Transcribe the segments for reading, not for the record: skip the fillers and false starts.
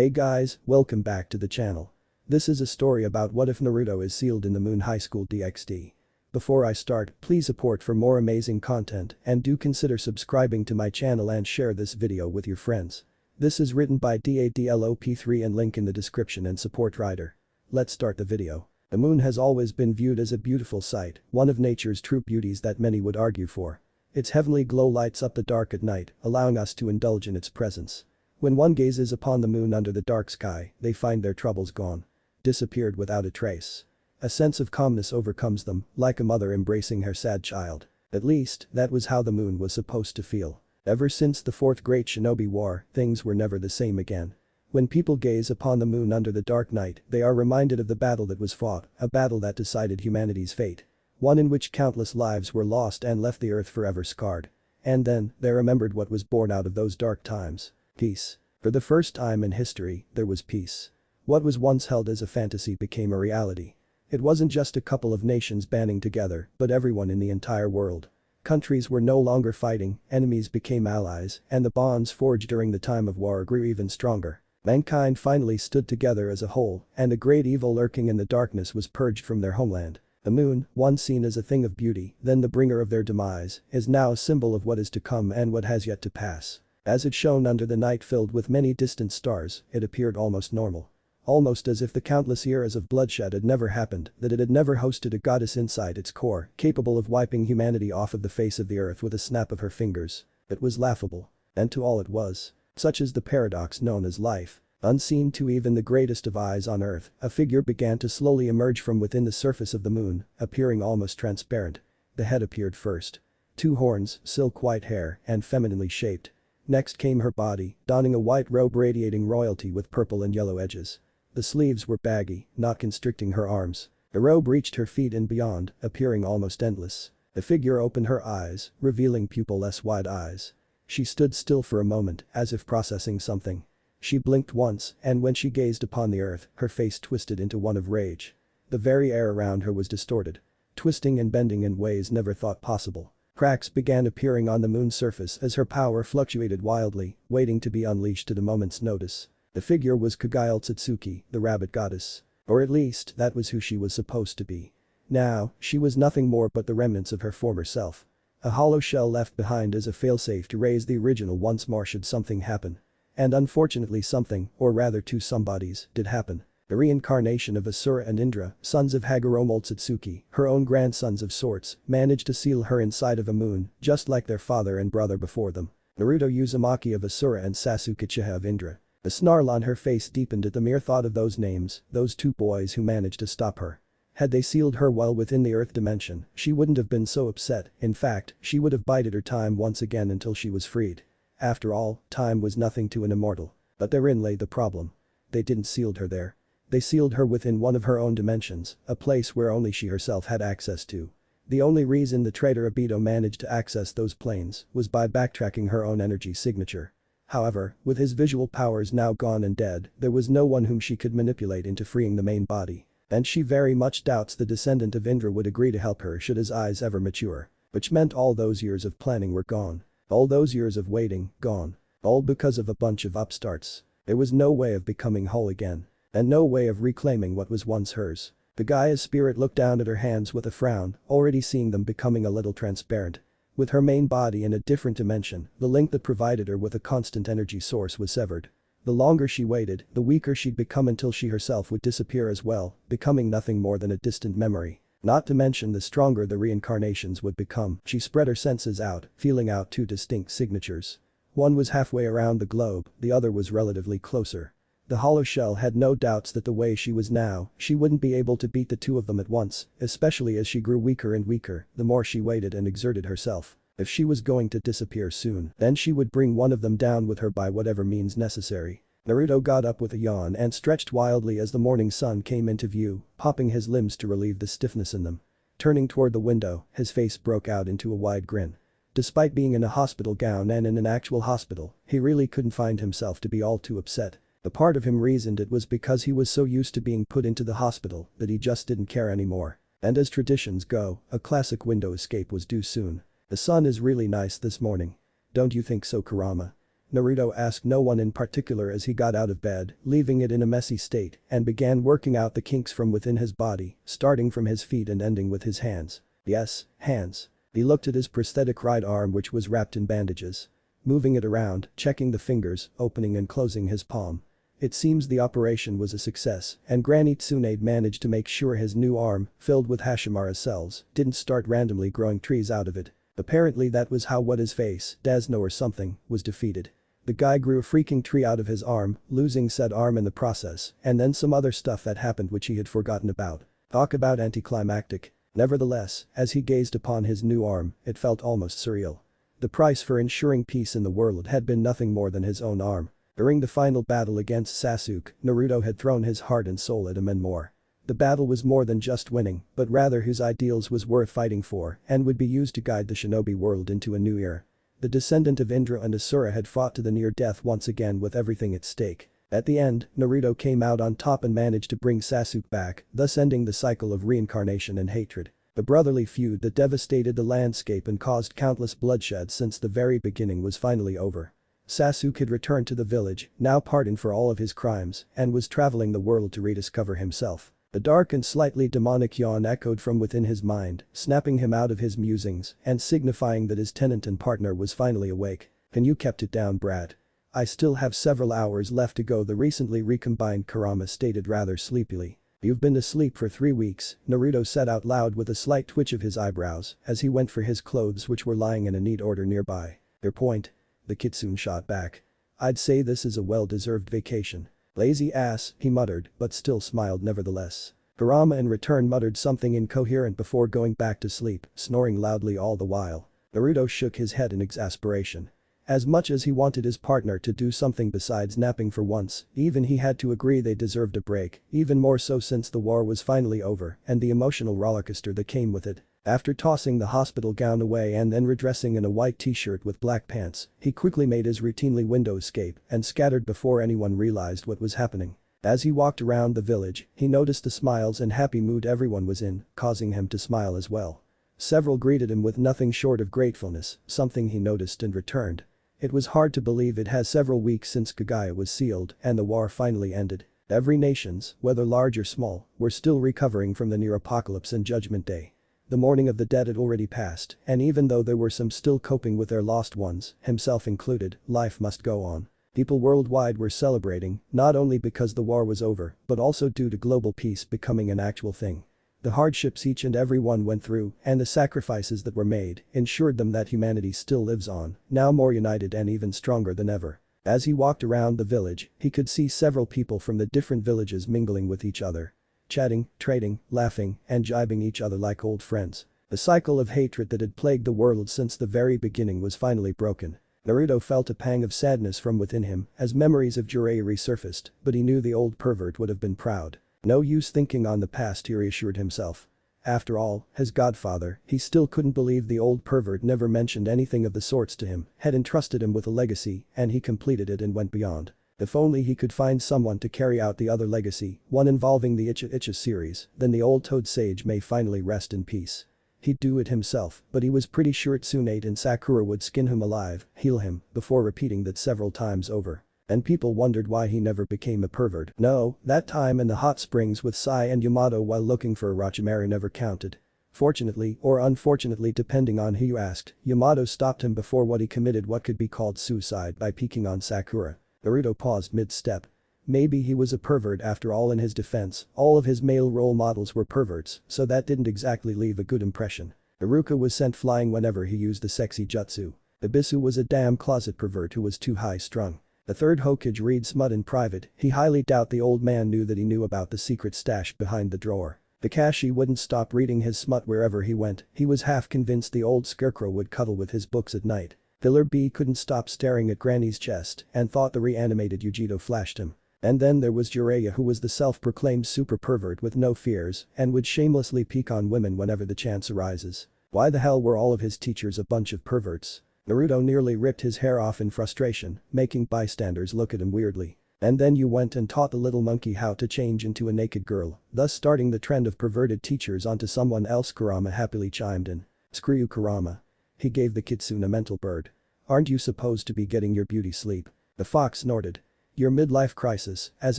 Hey guys, welcome back to the channel. This is a story about what if Naruto is sealed in the moon Highschool DxD. Before I start, please support for more amazing content and do consider subscribing to my channel and share this video with your friends. This is written by DADLOP3 and link in the description and support writer. Let's start the video. The moon has always been viewed as a beautiful sight, one of nature's true beauties that many would argue for. Its heavenly glow lights up the dark at night, allowing us to indulge in its presence. When one gazes upon the moon under the dark sky, they find their troubles gone. Disappeared without a trace. A sense of calmness overcomes them, like a mother embracing her sad child. At least, that was how the moon was supposed to feel. Ever since the Fourth Great Shinobi War, things were never the same again. When people gaze upon the moon under the dark night, they are reminded of the battle that was fought, a battle that decided humanity's fate. One in which countless lives were lost and left the earth forever scarred. And then, they remembered what was born out of those dark times. Peace. For the first time in history, there was peace. What was once held as a fantasy became a reality. It wasn't just a couple of nations banding together, but everyone in the entire world. Countries were no longer fighting, enemies became allies, and the bonds forged during the time of war grew even stronger. Mankind finally stood together as a whole, and the great evil lurking in the darkness was purged from their homeland. The moon, once seen as a thing of beauty, then the bringer of their demise, is now a symbol of what is to come and what has yet to pass. As it shone under the night filled with many distant stars, it appeared almost normal. Almost as if the countless eras of bloodshed had never happened, that it had never hosted a goddess inside its core, capable of wiping humanity off of the face of the earth with a snap of her fingers. It was laughable. And to all it was. Such is the paradox known as life. Unseen to even the greatest of eyes on earth, a figure began to slowly emerge from within the surface of the moon, appearing almost transparent. The head appeared first. 2 horns, silk white hair, and femininely shaped. Next came her body, donning a white robe radiating royalty with purple and yellow edges. The sleeves were baggy, not constricting her arms. The robe reached her feet and beyond, appearing almost endless. The figure opened her eyes, revealing pupil-less wide eyes. She stood still for a moment, as if processing something. She blinked once, and when she gazed upon the earth, her face twisted into one of rage. The very air around her was distorted. Twisting and bending in ways never thought possible. Cracks began appearing on the moon's surface as her power fluctuated wildly, waiting to be unleashed at a moment's notice. The figure was Kagaya Otsutsuki, the rabbit goddess. Or at least, that was who she was supposed to be. Now, she was nothing more but the remnants of her former self. A hollow shell left behind as a failsafe to raise the original once more should something happen. And unfortunately something, or rather 2 somebodies, did happen. The reincarnation of Asura and Indra, sons of Hagoromo Otsutsuki, her own grandsons of sorts, managed to seal her inside of a moon, just like their father and brother before them. Naruto Uzumaki of Asura and Sasuke Uchiha of Indra. The snarl on her face deepened at the mere thought of those names, those 2 boys who managed to stop her. Had they sealed her well within the earth dimension, she wouldn't have been so upset, in fact, she would have bided her time once again until she was freed. After all, time was nothing to an immortal. But therein lay the problem. They didn't seal her there. They sealed her within one of her own dimensions, a place where only she herself had access to. The only reason the traitor Obito managed to access those planes was by backtracking her own energy signature. However, with his visual powers now gone and dead, there was no one whom she could manipulate into freeing the main body. And she very much doubts the descendant of Indra would agree to help her should his eyes ever mature. Which meant all those years of planning were gone. All those years of waiting, gone. All because of a bunch of upstarts. There was no way of becoming whole again. And no way of reclaiming what was once hers. Kagaya's spirit looked down at her hands with a frown, already seeing them becoming a little transparent. With her main body in a different dimension, the link that provided her with a constant energy source was severed. The longer she waited, the weaker she'd become until she herself would disappear as well, becoming nothing more than a distant memory. Not to mention the stronger the reincarnations would become. She spread her senses out, feeling out 2 distinct signatures. One was halfway around the globe, the other was relatively closer. The hollow shell had no doubts that the way she was now, she wouldn't be able to beat the 2 of them at once, especially as she grew weaker and weaker, the more she waited and exerted herself. If she was going to disappear soon, then she would bring one of them down with her by whatever means necessary. Naruto got up with a yawn and stretched wildly as the morning sun came into view, popping his limbs to relieve the stiffness in them. Turning toward the window, his face broke out into a wide grin. Despite being in a hospital gown and in an actual hospital, he really couldn't find himself to be all too upset. A part of him reasoned it was because he was so used to being put into the hospital that he just didn't care anymore. And as traditions go, a classic window escape was due soon. The sun is really nice this morning. Don't you think so, Kurama? Naruto asked no one in particular as he got out of bed, leaving it in a messy state, and began working out the kinks from within his body, starting from his feet and ending with his hands. Yes, hands. He looked at his prosthetic right arm which was wrapped in bandages. Moving it around, checking the fingers, opening and closing his palm. It seems the operation was a success, and Granny Tsunade managed to make sure his new arm, filled with Hashimara cells, didn't start randomly growing trees out of it. Apparently that was how what his face, Dasno or something, was defeated. The guy grew a freaking tree out of his arm, losing said arm in the process, and then some other stuff that happened which he had forgotten about. Talk about anticlimactic. Nevertheless, as he gazed upon his new arm, it felt almost surreal. The price for ensuring peace in the world had been nothing more than his own arm. During the final battle against Sasuke, Naruto had thrown his heart and soul at him and more. The battle was more than just winning, but rather whose ideals was worth fighting for and would be used to guide the shinobi world into a new era. The descendant of Indra and Asura had fought to the near death once again with everything at stake. At the end, Naruto came out on top and managed to bring Sasuke back, thus ending the cycle of reincarnation and hatred. The brotherly feud that devastated the landscape and caused countless bloodshed since the very beginning was finally over. Sasuke had returned to the village, now pardoned for all of his crimes, and was traveling the world to rediscover himself. A dark and slightly demonic yawn echoed from within his mind, snapping him out of his musings and signifying that his tenant and partner was finally awake. "And you kept it down, brat. I still have several hours left to go," the recently recombined Kurama stated rather sleepily. "You've been asleep for 3 weeks," Naruto said out loud with a slight twitch of his eyebrows as he went for his clothes which were lying in a neat order nearby. "Your point?" the kitsune shot back. "I'd say this is a well-deserved vacation." "Lazy ass," he muttered, but still smiled nevertheless. Kurama in return muttered something incoherent before going back to sleep, snoring loudly all the while. Naruto shook his head in exasperation. As much as he wanted his partner to do something besides napping for once, even he had to agree they deserved a break, even more so since the war was finally over and the emotional rollercoaster that came with it. After tossing the hospital gown away and then redressing in a white t-shirt with black pants, he quickly made his routinely window escape and scattered before anyone realized what was happening. As he walked around the village, he noticed the smiles and happy mood everyone was in, causing him to smile as well. Several greeted him with nothing short of gratefulness, something he noticed and returned. It was hard to believe it has several weeks since Kagaya was sealed and the war finally ended. Every nations, whether large or small, were still recovering from the near apocalypse and Judgment Day. The mourning of the dead had already passed, and even though there were some still coping with their lost ones, himself included, life must go on. People worldwide were celebrating, not only because the war was over, but also due to global peace becoming an actual thing. The hardships each and every one went through and the sacrifices that were made ensured them that humanity still lives on, now more united and even stronger than ever. As he walked around the village, he could see several people from the different villages mingling with each other. Chatting, trading, laughing, and jibing each other like old friends. The cycle of hatred that had plagued the world since the very beginning was finally broken. Naruto felt a pang of sadness from within him as memories of Jiraiya resurfaced, but he knew the old pervert would have been proud. No use thinking on the past, he reassured himself. After all, his godfather, he still couldn't believe the old pervert never mentioned anything of the sorts to him, had entrusted him with a legacy and he completed it and went beyond. If only he could find someone to carry out the other legacy, one involving the Icha Icha series, then the old toad sage may finally rest in peace. He'd do it himself, but he was pretty sure Tsunade and Sakura would skin him alive, heal him, before repeating that several times over. And people wondered why he never became a pervert. No, that time in the hot springs with Sai and Yamato while looking for Orochimaru never counted. Fortunately or unfortunately depending on who you asked, Yamato stopped him before he committed what could be called suicide by peeking on Sakura. Naruto paused mid-step. Maybe he was a pervert after all. In his defense, all of his male role models were perverts, so that didn't exactly leave a good impression. Iruka was sent flying whenever he used the sexy jutsu. Ibisu was a damn closet pervert who was too high-strung. The third Hokage read smut in private, he highly doubt the old man knew that he knew about the secret stash behind the drawer. Kakashi wouldn't stop reading his smut wherever he went, he was half convinced the old scarecrow would cuddle with his books at night. Pillar B couldn't stop staring at Granny's chest and thought the reanimated Yujito flashed him. And then there was Jiraiya, who was the self-proclaimed super pervert with no fears and would shamelessly peek on women whenever the chance arises. Why the hell were all of his teachers a bunch of perverts? Naruto nearly ripped his hair off in frustration, making bystanders look at him weirdly. And then you went and taught the little monkey how to change into a naked girl, thus starting the trend of perverted teachers onto someone else. Kurama happily chimed in. Screw you, Kurama. He gave the kitsune a mental bird. Aren't you supposed to be getting your beauty sleep? The fox snorted. Your midlife crisis, as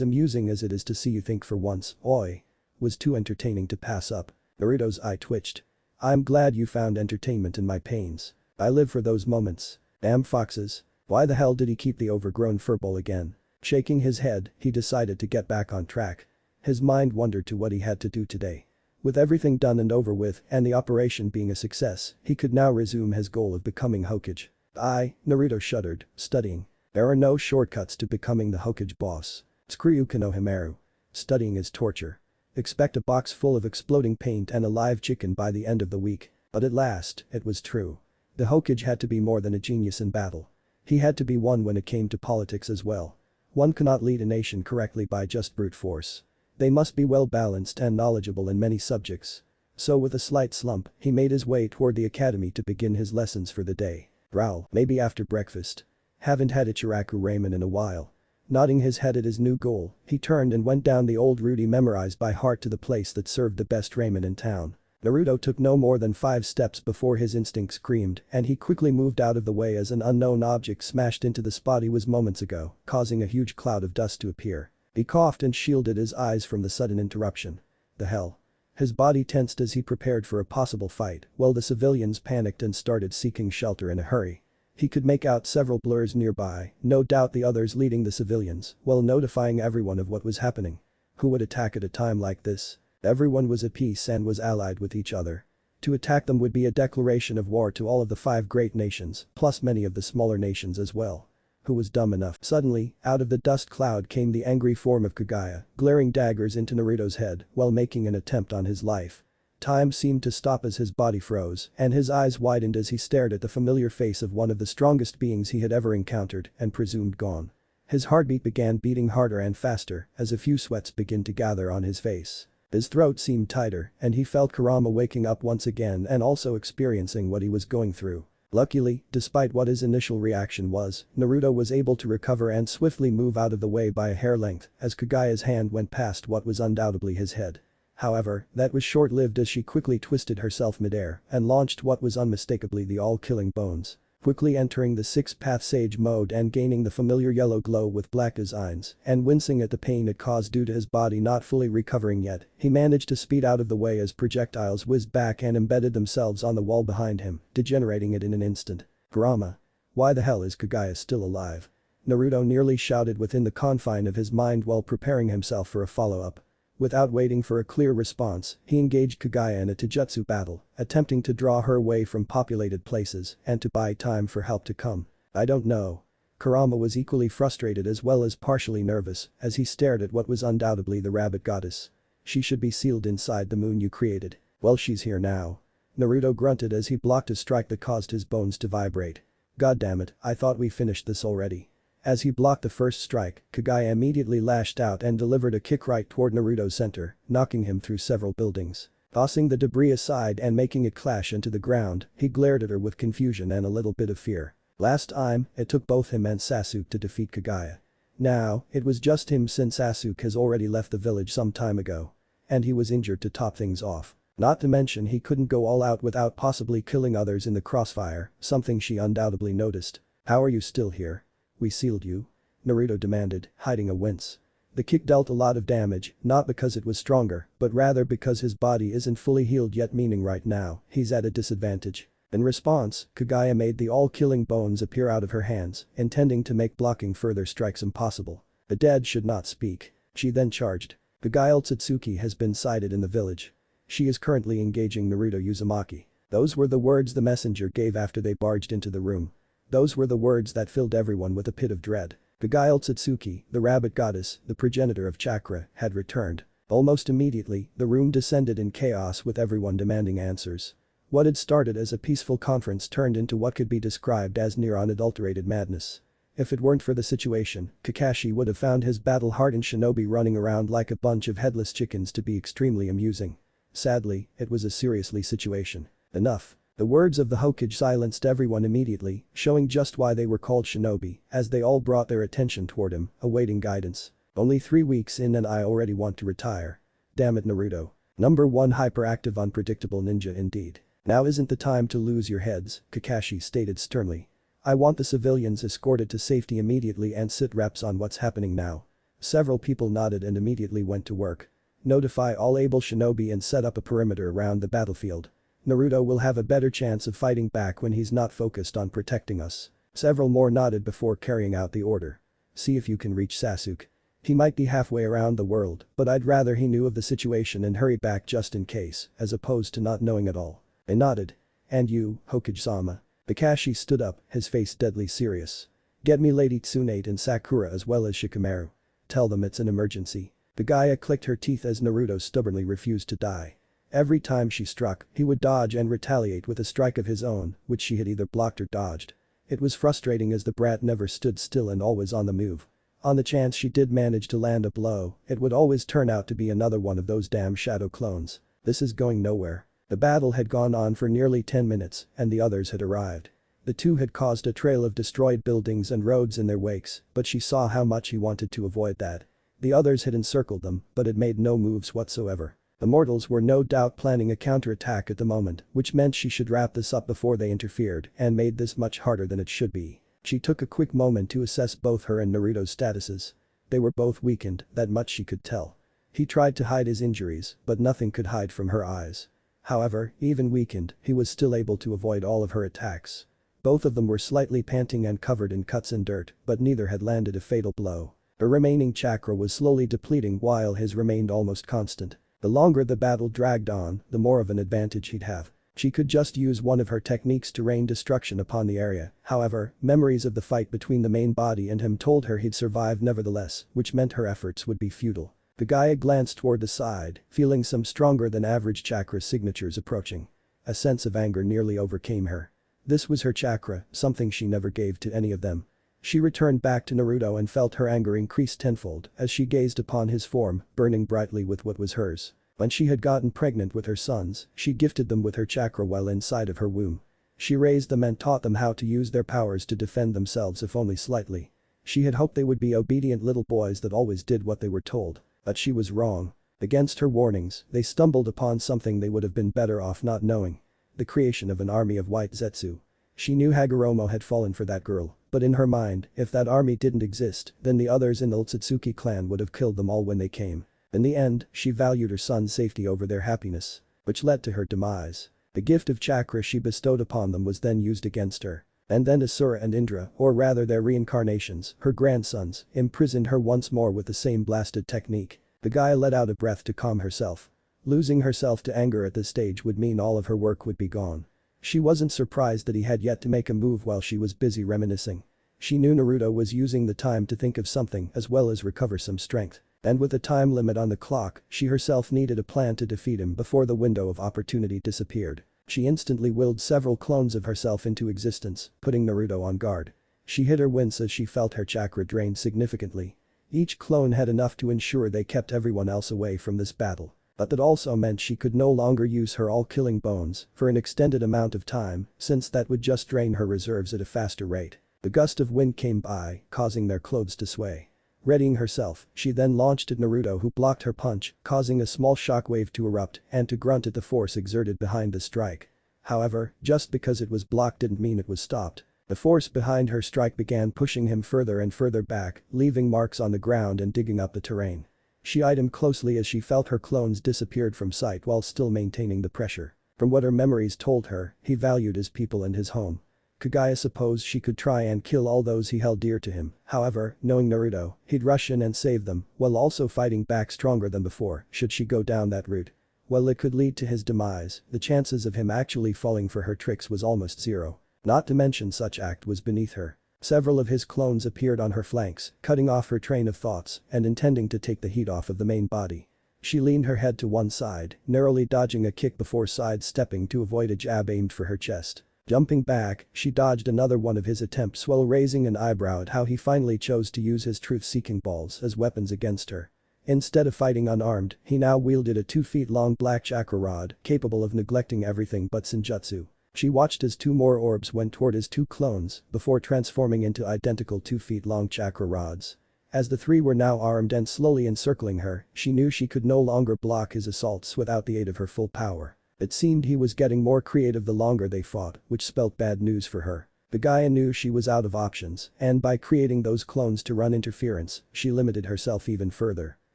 amusing as it is to see you think for once, oi, was too entertaining to pass up. Naruto's eye twitched. I'm glad you found entertainment in my pains. I live for those moments. Damn foxes. Why the hell did he keep the overgrown furball again? Shaking his head, he decided to get back on track. His mind wandered to what he had to do today. With everything done and over with and the operation being a success, he could now resume his goal of becoming Hokage. Naruto shuddered, studying. There are no shortcuts to becoming the Hokage boss. Tsukuyu Konohamaru. Studying is torture. Expect a box full of exploding paint and a live chicken by the end of the week. But at last, it was true. The Hokage had to be more than a genius in battle. He had to be one when it came to politics as well. One cannot lead a nation correctly by just brute force. They must be well balanced and knowledgeable in many subjects. So with a slight slump, he made his way toward the academy to begin his lessons for the day. Growl, maybe after breakfast. Haven't had Ichiraku ramen in a while. Nodding his head at his new goal, he turned and went down the old route he memorized by heart to the place that served the best ramen in town. Naruto took no more than 5 steps before his instinct screamed and he quickly moved out of the way as an unknown object smashed into the spot he was moments ago, causing a huge cloud of dust to appear. He coughed and shielded his eyes from the sudden interruption. The hell? His body tensed as he prepared for a possible fight, while the civilians panicked and started seeking shelter in a hurry. He could make out several blurs nearby, no doubt the others leading the civilians, while notifying everyone of what was happening. Who would attack at a time like this? Everyone was at peace and was allied with each other. To attack them would be a declaration of war to all of the 5 great nations, plus many of the smaller nations as well. Who was dumb enough? Suddenly, out of the dust cloud came the angry form of Kagaya, glaring daggers into Naruto's head while making an attempt on his life. Time seemed to stop as his body froze and his eyes widened as he stared at the familiar face of one of the strongest beings he had ever encountered and presumed gone. His heartbeat began beating harder and faster as a few sweats began to gather on his face. His throat seemed tighter and he felt Kurama waking up once again and also experiencing what he was going through. Luckily, despite what his initial reaction was, Naruto was able to recover and swiftly move out of the way by a hair length as Kagaya's hand went past what was undoubtedly his head. However, that was short-lived as she quickly twisted herself midair and launched what was unmistakably the all-killing bones. Quickly entering the 6-path sage mode and gaining the familiar yellow glow with black designs and wincing at the pain it caused due to his body not fully recovering yet, he managed to speed out of the way as projectiles whizzed back and embedded themselves on the wall behind him, degenerating it in an instant. Kurama. Why the hell is Kagaya still alive? Naruto nearly shouted within the confine of his mind while preparing himself for a follow-up. Without waiting for a clear response, he engaged Kagaya in a taijutsu battle, attempting to draw her away from populated places and to buy time for help to come. I don't know. Kurama was equally frustrated as well as partially nervous as he stared at what was undoubtedly the rabbit goddess. She should be sealed inside the moon you created. Well, she's here now. Naruto grunted as he blocked a strike that caused his bones to vibrate. God damn it, I thought we finished this already. As he blocked the first strike, Kagaya immediately lashed out and delivered a kick right toward Naruto's center, knocking him through several buildings. Tossing the debris aside and making it clash into the ground, he glared at her with confusion and a little bit of fear. Last time, it took both him and Sasuke to defeat Kagaya. Now, it was just him since Sasuke has already left the village some time ago. And he was injured to top things off. Not to mention he couldn't go all out without possibly killing others in the crossfire, something she undoubtedly noticed. How are you still here? We sealed you? Naruto demanded, hiding a wince. The kick dealt a lot of damage, not because it was stronger, but rather because his body isn't fully healed yet, meaning right now, he's at a disadvantage. In response, Kagaya made the all-killing bones appear out of her hands, intending to make blocking further strikes impossible. The dead should not speak. She then charged. Kagaya Otsutsuki has been sighted in the village. She is currently engaging Naruto Uzumaki. Those were the words the messenger gave after they barged into the room. Those were the words that filled everyone with a pit of dread. Kagaya Otsutsuki, the rabbit goddess, the progenitor of chakra, had returned. Almost immediately, the room descended in chaos with everyone demanding answers. What had started as a peaceful conference turned into what could be described as near unadulterated madness. If it weren't for the situation, Kakashi would have found his battle-hardened shinobi running around like a bunch of headless chickens to be extremely amusing. Sadly, it was a seriously situation. Enough. The words of the Hokage silenced everyone immediately, showing just why they were called shinobi, as they all brought their attention toward him, awaiting guidance. Only 3 weeks in and I already want to retire. Damn it, Naruto. Number 1 hyperactive unpredictable ninja indeed. Now isn't the time to lose your heads, Kakashi stated sternly. I want the civilians escorted to safety immediately and sit reps on what's happening now." Several people nodded and immediately went to work. "Notify all able shinobi and set up a perimeter around the battlefield. Naruto will have a better chance of fighting back when he's not focused on protecting us." Several more nodded before carrying out the order. "See if you can reach Sasuke. He might be halfway around the world, but I'd rather he knew of the situation and hurry back just in case, as opposed to not knowing at all." I nodded. "And you, Hokage-sama?" Kakashi stood up, his face deadly serious. "Get me Lady Tsunade and Sakura as well as Shikamaru. Tell them it's an emergency." Kagaya clicked her teeth as Naruto stubbornly refused to die. Every time she struck, he would dodge and retaliate with a strike of his own, which she had either blocked or dodged. It was frustrating as the brat never stood still and always on the move. On the chance she did manage to land a blow, it would always turn out to be another one of those damn shadow clones. This is going nowhere. The battle had gone on for nearly 10 minutes, and the others had arrived. The two had caused a trail of destroyed buildings and roads in their wakes, but she saw how much he wanted to avoid that. The others had encircled them, but had made no moves whatsoever. The mortals were no doubt planning a counterattack at the moment, which meant she should wrap this up before they interfered and made this much harder than it should be. She took a quick moment to assess both her and Naruto's statuses. They were both weakened, that much she could tell. He tried to hide his injuries, but nothing could hide from her eyes. However, even weakened, he was still able to avoid all of her attacks. Both of them were slightly panting and covered in cuts and dirt, but neither had landed a fatal blow. Her remaining chakra was slowly depleting while his remained almost constant. The longer the battle dragged on, the more of an advantage he'd have. She could just use one of her techniques to rain destruction upon the area, however, memories of the fight between the main body and him told her he'd survive nevertheless, which meant her efforts would be futile. Kagaya glanced toward the side, feeling some stronger than average chakra signatures approaching. A sense of anger nearly overcame her. This was her chakra, something she never gave to any of them. She returned back to Naruto and felt her anger increase tenfold as she gazed upon his form, burning brightly with what was hers. When she had gotten pregnant with her sons, she gifted them with her chakra while inside of her womb. She raised them and taught them how to use their powers to defend themselves if only slightly. She had hoped they would be obedient little boys that always did what they were told. But she was wrong. Against her warnings, they stumbled upon something they would have been better off not knowing. The creation of an army of white Zetsu. She knew Hagoromo had fallen for that girl, but in her mind, if that army didn't exist, then the others in the Otsutsuki clan would have killed them all when they came. In the end, she valued her son's safety over their happiness, which led to her demise. The gift of chakra she bestowed upon them was then used against her. And then Asura and Indra, or rather their reincarnations, her grandsons, imprisoned her once more with the same blasted technique. Kagaya let out a breath to calm herself. Losing herself to anger at this stage would mean all of her work would be gone. She wasn't surprised that he had yet to make a move while she was busy reminiscing. She knew Naruto was using the time to think of something as well as recover some strength. And with a time limit on the clock, she herself needed a plan to defeat him before the window of opportunity disappeared. She instantly willed several clones of herself into existence, putting Naruto on guard. She hid her wince as she felt her chakra drain significantly. Each clone had enough to ensure they kept everyone else away from this battle. But that also meant she could no longer use her all-killing bones for an extended amount of time, since that would just drain her reserves at a faster rate. The gust of wind came by, causing their clothes to sway. Readying herself, she then launched at Naruto, who blocked her punch, causing a small shockwave to erupt and to grunt at the force exerted behind the strike. However, just because it was blocked didn't mean it was stopped. The force behind her strike began pushing him further and further back, leaving marks on the ground and digging up the terrain. She eyed him closely as she felt her clones disappeared from sight while still maintaining the pressure. From what her memories told her, he valued his people and his home. Kagaya supposed she could try and kill all those he held dear to him, however, knowing Naruto, he'd rush in and save them, while also fighting back stronger than before, should she go down that route. While it could lead to his demise, the chances of him actually falling for her tricks was almost zero. Not to mention such act was beneath her. Several of his clones appeared on her flanks, cutting off her train of thoughts and intending to take the heat off of the main body. She leaned her head to one side, narrowly dodging a kick before sidestepping to avoid a jab aimed for her chest. Jumping back, she dodged another one of his attempts while raising an eyebrow at how he finally chose to use his truth-seeking balls as weapons against her. Instead of fighting unarmed, he now wielded a 2-feet-long black chakra rod capable of neglecting everything but Senjutsu. She watched as 2 more orbs went toward his 2 clones before transforming into identical 2-feet-long chakra rods. As the 3 were now armed and slowly encircling her, she knew she could no longer block his assaults without the aid of her full power. It seemed he was getting more creative the longer they fought, which spelt bad news for her. Gaia knew she was out of options, and by creating those clones to run interference, she limited herself even further.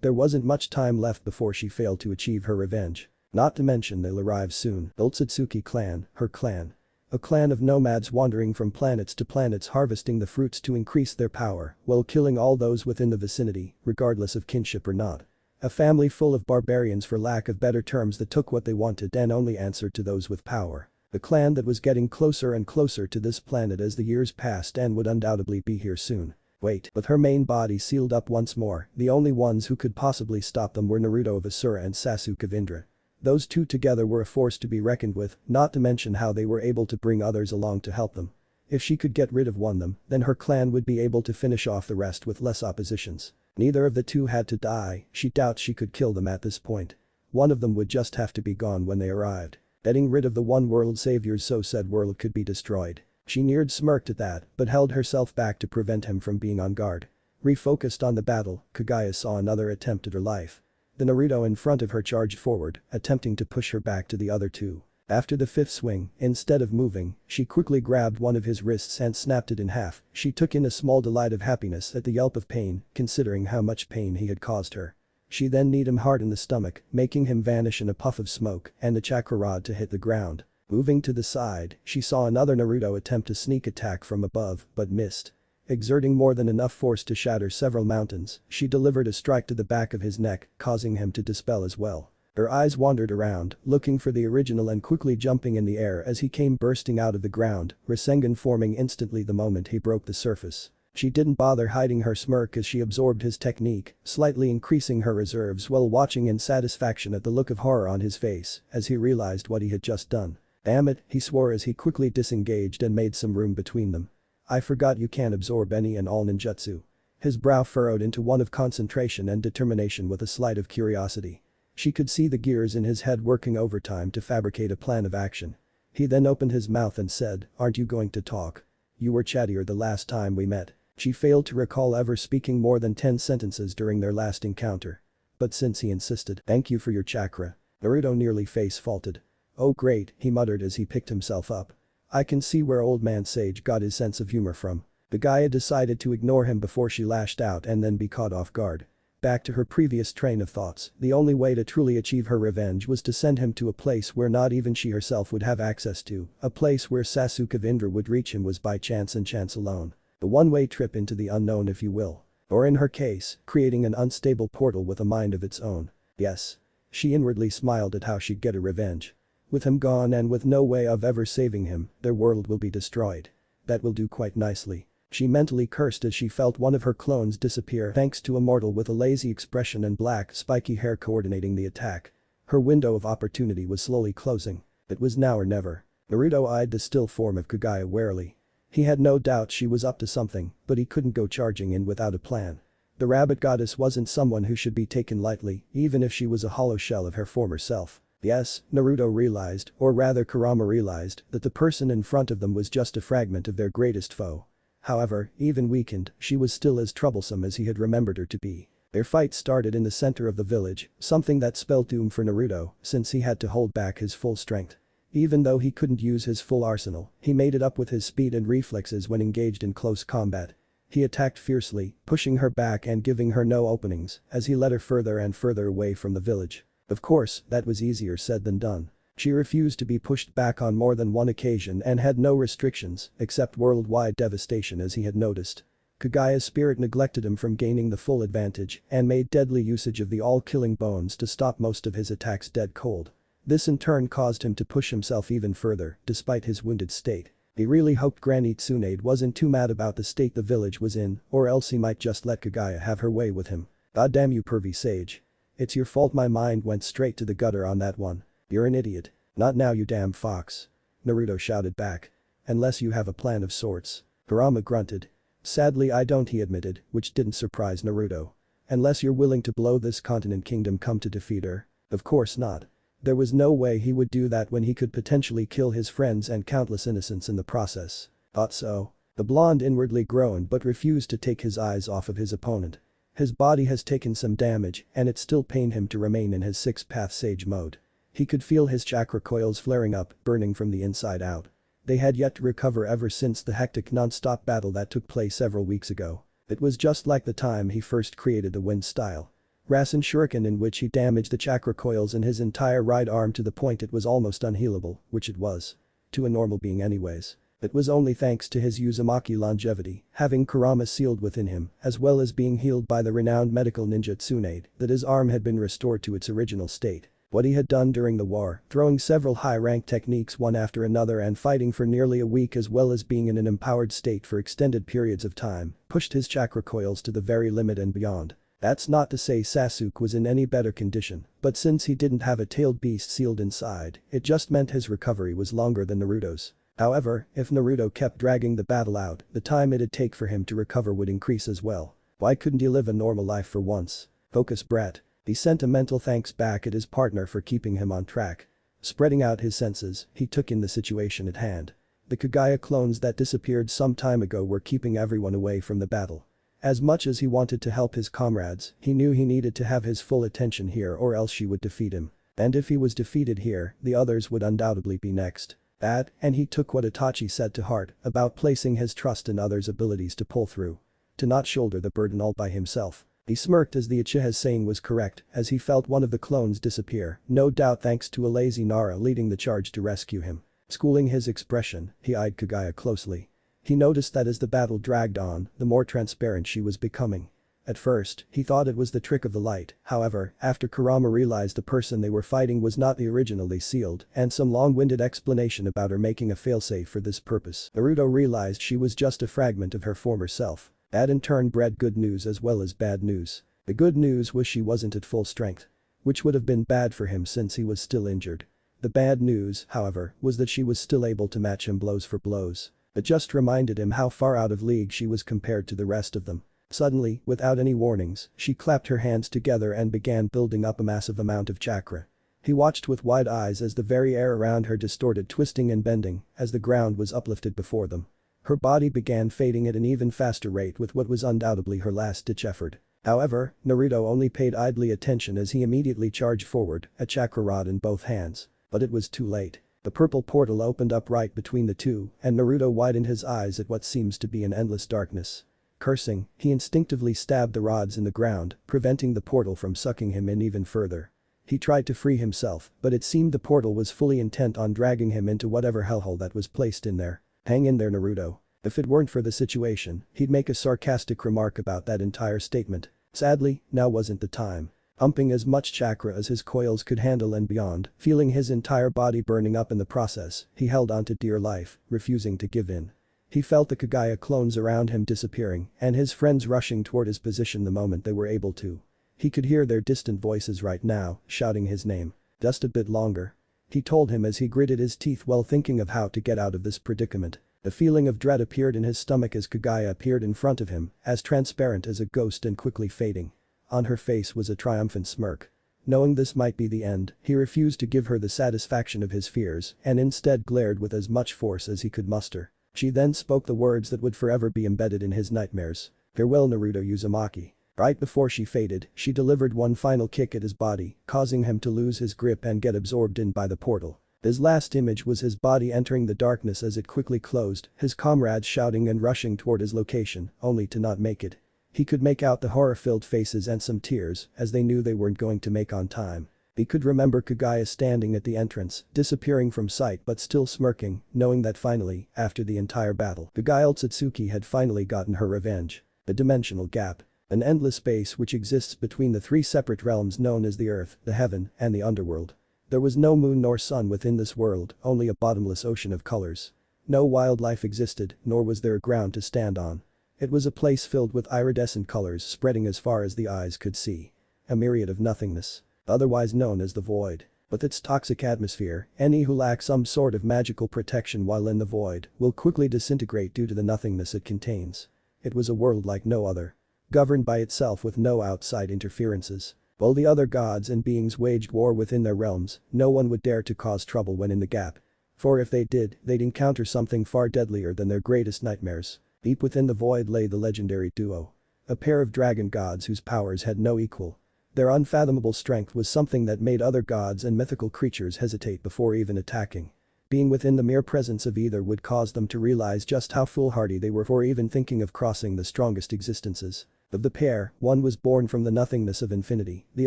There wasn't much time left before she failed to achieve her revenge. Not to mention they'll arrive soon. The Otsutsuki clan, her clan. A clan of nomads wandering from planets to planets harvesting the fruits to increase their power while killing all those within the vicinity, regardless of kinship or not. A family full of barbarians for lack of better terms that took what they wanted and only answered to those with power. The clan that was getting closer and closer to this planet as the years passed and would undoubtedly be here soon. Wait, with her main body sealed up once more, the only ones who could possibly stop them were Naruto of Asura and Sasuke of Indra. Those two together were a force to be reckoned with, not to mention how they were able to bring others along to help them. If she could get rid of one of them, then her clan would be able to finish off the rest with less oppositions. Neither of the two had to die, she doubts she could kill them at this point. One of them would just have to be gone when they arrived. Getting rid of the one world saviors so said world could be destroyed. She neared smirked at that, but held herself back to prevent him from being on guard. Refocused on the battle, Kaguya saw another attempt at her life. The Naruto in front of her charged forward, attempting to push her back to the other two. After the fifth swing, instead of moving, she quickly grabbed one of his wrists and snapped it in half. She took in a small delight of happiness at the yelp of pain, considering how much pain he had caused her. She then kneed him hard in the stomach, making him vanish in a puff of smoke and the chakra rod to hit the ground. Moving to the side, she saw another Naruto attempt a sneak attack from above, but missed. Exerting more than enough force to shatter several mountains, she delivered a strike to the back of his neck, causing him to dispel as well. Her eyes wandered around, looking for the original and quickly jumping in the air as he came bursting out of the ground, Rasengan forming instantly the moment he broke the surface. She didn't bother hiding her smirk as she absorbed his technique, slightly increasing her reserves while watching in satisfaction at the look of horror on his face as he realized what he had just done. Damn it, he swore as he quickly disengaged and made some room between them. I forgot you can't absorb any and all ninjutsu. His brow furrowed into one of concentration and determination with a slight of curiosity. She could see the gears in his head working overtime to fabricate a plan of action. He then opened his mouth and said, "Aren't you going to talk? You were chattier the last time we met." She failed to recall ever speaking more than 10 sentences during their last encounter. But since he insisted, "Thank you for your chakra." Naruto nearly face-faulted. "Oh great," he muttered as he picked himself up. "I can see where old man Sage got his sense of humor from." Gaia decided to ignore him before she lashed out and then be caught off guard. Back to her previous train of thoughts, the only way to truly achieve her revenge was to send him to a place where not even she herself would have access to, a place where Sasuke of Indra would reach him was by chance and chance alone. A one-way trip into the unknown if you will. Or in her case, creating an unstable portal with a mind of its own. Yes. She inwardly smiled at how she'd get her revenge. With him gone and with no way of ever saving him, their world will be destroyed. That will do quite nicely. She mentally cursed as she felt one of her clones disappear thanks to a mortal with a lazy expression and black spiky hair coordinating the attack. Her window of opportunity was slowly closing. It was now or never. Naruto eyed the still form of Kaguya warily. He had no doubt she was up to something, but he couldn't go charging in without a plan. The rabbit goddess wasn't someone who should be taken lightly, even if she was a hollow shell of her former self. Yes, Naruto realized, or rather Kurama realized, that the person in front of them was just a fragment of their greatest foe. However, even weakened, she was still as troublesome as he had remembered her to be. Their fight started in the center of the village, something that spelled doom for Naruto since he had to hold back his full strength. Even though he couldn't use his full arsenal, he made it up with his speed and reflexes when engaged in close combat. He attacked fiercely, pushing her back and giving her no openings as he led her further and further away from the village. Of course, that was easier said than done. She refused to be pushed back on more than one occasion and had no restrictions except worldwide devastation as he had noticed. Kaguya's spirit neglected him from gaining the full advantage and made deadly usage of the all-killing bones to stop most of his attacks dead cold. This in turn caused him to push himself even further, despite his wounded state. He really hoped Granny Tsunade wasn't too mad about the state the village was in, or else he might just let Kaguya have her way with him. "Goddamn you pervy sage. It's your fault my mind went straight to the gutter on that one. You're an idiot." "Not now you damn fox." Naruto shouted back. "Unless you have a plan of sorts." Kurama grunted. "Sadly I don't," he admitted, which didn't surprise Naruto. "Unless you're willing to blow this continent kingdom come to defeat her." Of course not. There was no way he would do that when he could potentially kill his friends and countless innocents in the process. Thought so. The blonde inwardly groaned but refused to take his eyes off of his opponent. His body has taken some damage and it still pained him to remain in his six-path sage mode. He could feel his chakra coils flaring up, burning from the inside out. They had yet to recover ever since the hectic non-stop battle that took place several weeks ago. It was just like the time he first created the wind style Rasen Shuriken, in which he damaged the chakra coils in his entire right arm to the point it was almost unhealable, which it was. To a normal being anyways. It was only thanks to his Uzumaki longevity, having Kurama sealed within him, as well as being healed by the renowned medical ninja Tsunade, that his arm had been restored to its original state. What he had done during the war, throwing several high-rank techniques one after another and fighting for nearly a week as well as being in an empowered state for extended periods of time, pushed his chakra coils to the very limit and beyond. That's not to say Sasuke was in any better condition, but since he didn't have a tailed beast sealed inside, it just meant his recovery was longer than Naruto's. However, if Naruto kept dragging the battle out, the time it'd take for him to recover would increase as well. Why couldn't he live a normal life for once? Focus, brat. He sent a mental thanks back at his partner for keeping him on track. Spreading out his senses, he took in the situation at hand. The Kagaya clones that disappeared some time ago were keeping everyone away from the battle. As much as he wanted to help his comrades, he knew he needed to have his full attention here or else she would defeat him. And if he was defeated here, the others would undoubtedly be next. That, and he took what Itachi said to heart about placing his trust in others' abilities to pull through. To not shoulder the burden all by himself. He smirked as the Uchiha's saying was correct as he felt one of the clones disappear, no doubt thanks to a lazy Nara leading the charge to rescue him. Schooling his expression, he eyed Kagaya closely. He noticed that as the battle dragged on, the more transparent she was becoming. At first, he thought it was the trick of the light, however, after Kurama realized the person they were fighting was not the originally sealed and some long-winded explanation about her making a failsafe for this purpose, Naruto realized she was just a fragment of her former self. That in turn bred good news as well as bad news. The good news was she wasn't at full strength. Which would have been bad for him since he was still injured. The bad news, however, was that she was still able to match him blows for blows. It just reminded him how far out of league she was compared to the rest of them. Suddenly, without any warnings, she clapped her hands together and began building up a massive amount of chakra. He watched with wide eyes as the very air around her distorted, twisting and bending as the ground was uplifted before them. Her body began fading at an even faster rate with what was undoubtedly her last-ditch effort. However, Naruto only paid idly attention as he immediately charged forward, a chakra rod in both hands. But it was too late. The purple portal opened up right between the two, and Naruto widened his eyes at what seems to be an endless darkness. Cursing, he instinctively stabbed the rods in the ground, preventing the portal from sucking him in even further. He tried to free himself, but it seemed the portal was fully intent on dragging him into whatever hellhole that was placed in there. Hang in there, Naruto. If it weren't for the situation, he'd make a sarcastic remark about that entire statement. Sadly, now wasn't the time. Pumping as much chakra as his coils could handle and beyond, feeling his entire body burning up in the process, he held on to dear life, refusing to give in. He felt the Kagaya clones around him disappearing and his friends rushing toward his position the moment they were able to. He could hear their distant voices right now, shouting his name. Just a bit longer. He told him as he gritted his teeth while thinking of how to get out of this predicament. A feeling of dread appeared in his stomach as Kagaya appeared in front of him, as transparent as a ghost and quickly fading. On her face was a triumphant smirk. Knowing this might be the end, he refused to give her the satisfaction of his fears and instead glared with as much force as he could muster. She then spoke the words that would forever be embedded in his nightmares. Farewell, Naruto Uzumaki. Right before she faded, she delivered one final kick at his body, causing him to lose his grip and get absorbed in by the portal. His last image was his body entering the darkness as it quickly closed, his comrades shouting and rushing toward his location, only to not make it. He could make out the horror-filled faces and some tears as they knew they weren't going to make on time. He could remember Kagaya standing at the entrance, disappearing from sight but still smirking, knowing that finally, after the entire battle, Kagaya Otsutsuki had finally gotten her revenge. A dimensional gap. An endless space which exists between the three separate realms known as the earth, the heaven, and the underworld. There was no moon nor sun within this world, only a bottomless ocean of colors. No wildlife existed, nor was there a ground to stand on. It was a place filled with iridescent colors spreading as far as the eyes could see. A myriad of nothingness. Otherwise known as the void. With its toxic atmosphere, any who lack some sort of magical protection while in the void will quickly disintegrate due to the nothingness it contains. It was a world like no other. Governed by itself with no outside interferences. While the other gods and beings waged war within their realms, no one would dare to cause trouble when in the gap. For if they did, they'd encounter something far deadlier than their greatest nightmares. Deep within the void lay the legendary duo. A pair of dragon gods whose powers had no equal. Their unfathomable strength was something that made other gods and mythical creatures hesitate before even attacking. Being within the mere presence of either would cause them to realize just how foolhardy they were for even thinking of crossing the strongest existences. Of the pair, one was born from the nothingness of infinity, the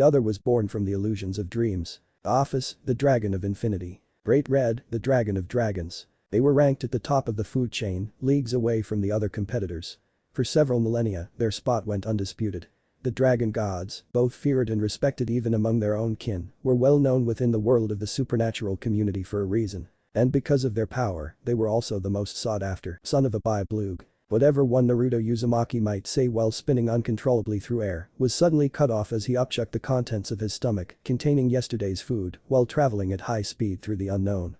other was born from the illusions of dreams. Office, the dragon of infinity. Great Red, the dragon of dragons. They were ranked at the top of the food chain, leagues away from the other competitors. For several millennia, their spot went undisputed. The dragon gods, both feared and respected even among their own kin, were well known within the world of the supernatural community for a reason. And because of their power, they were also the most sought after, son of a Bai-Blug. Whatever one Naruto Uzumaki might say while spinning uncontrollably through air was suddenly cut off as he upchucked the contents of his stomach containing yesterday's food while traveling at high speed through the unknown.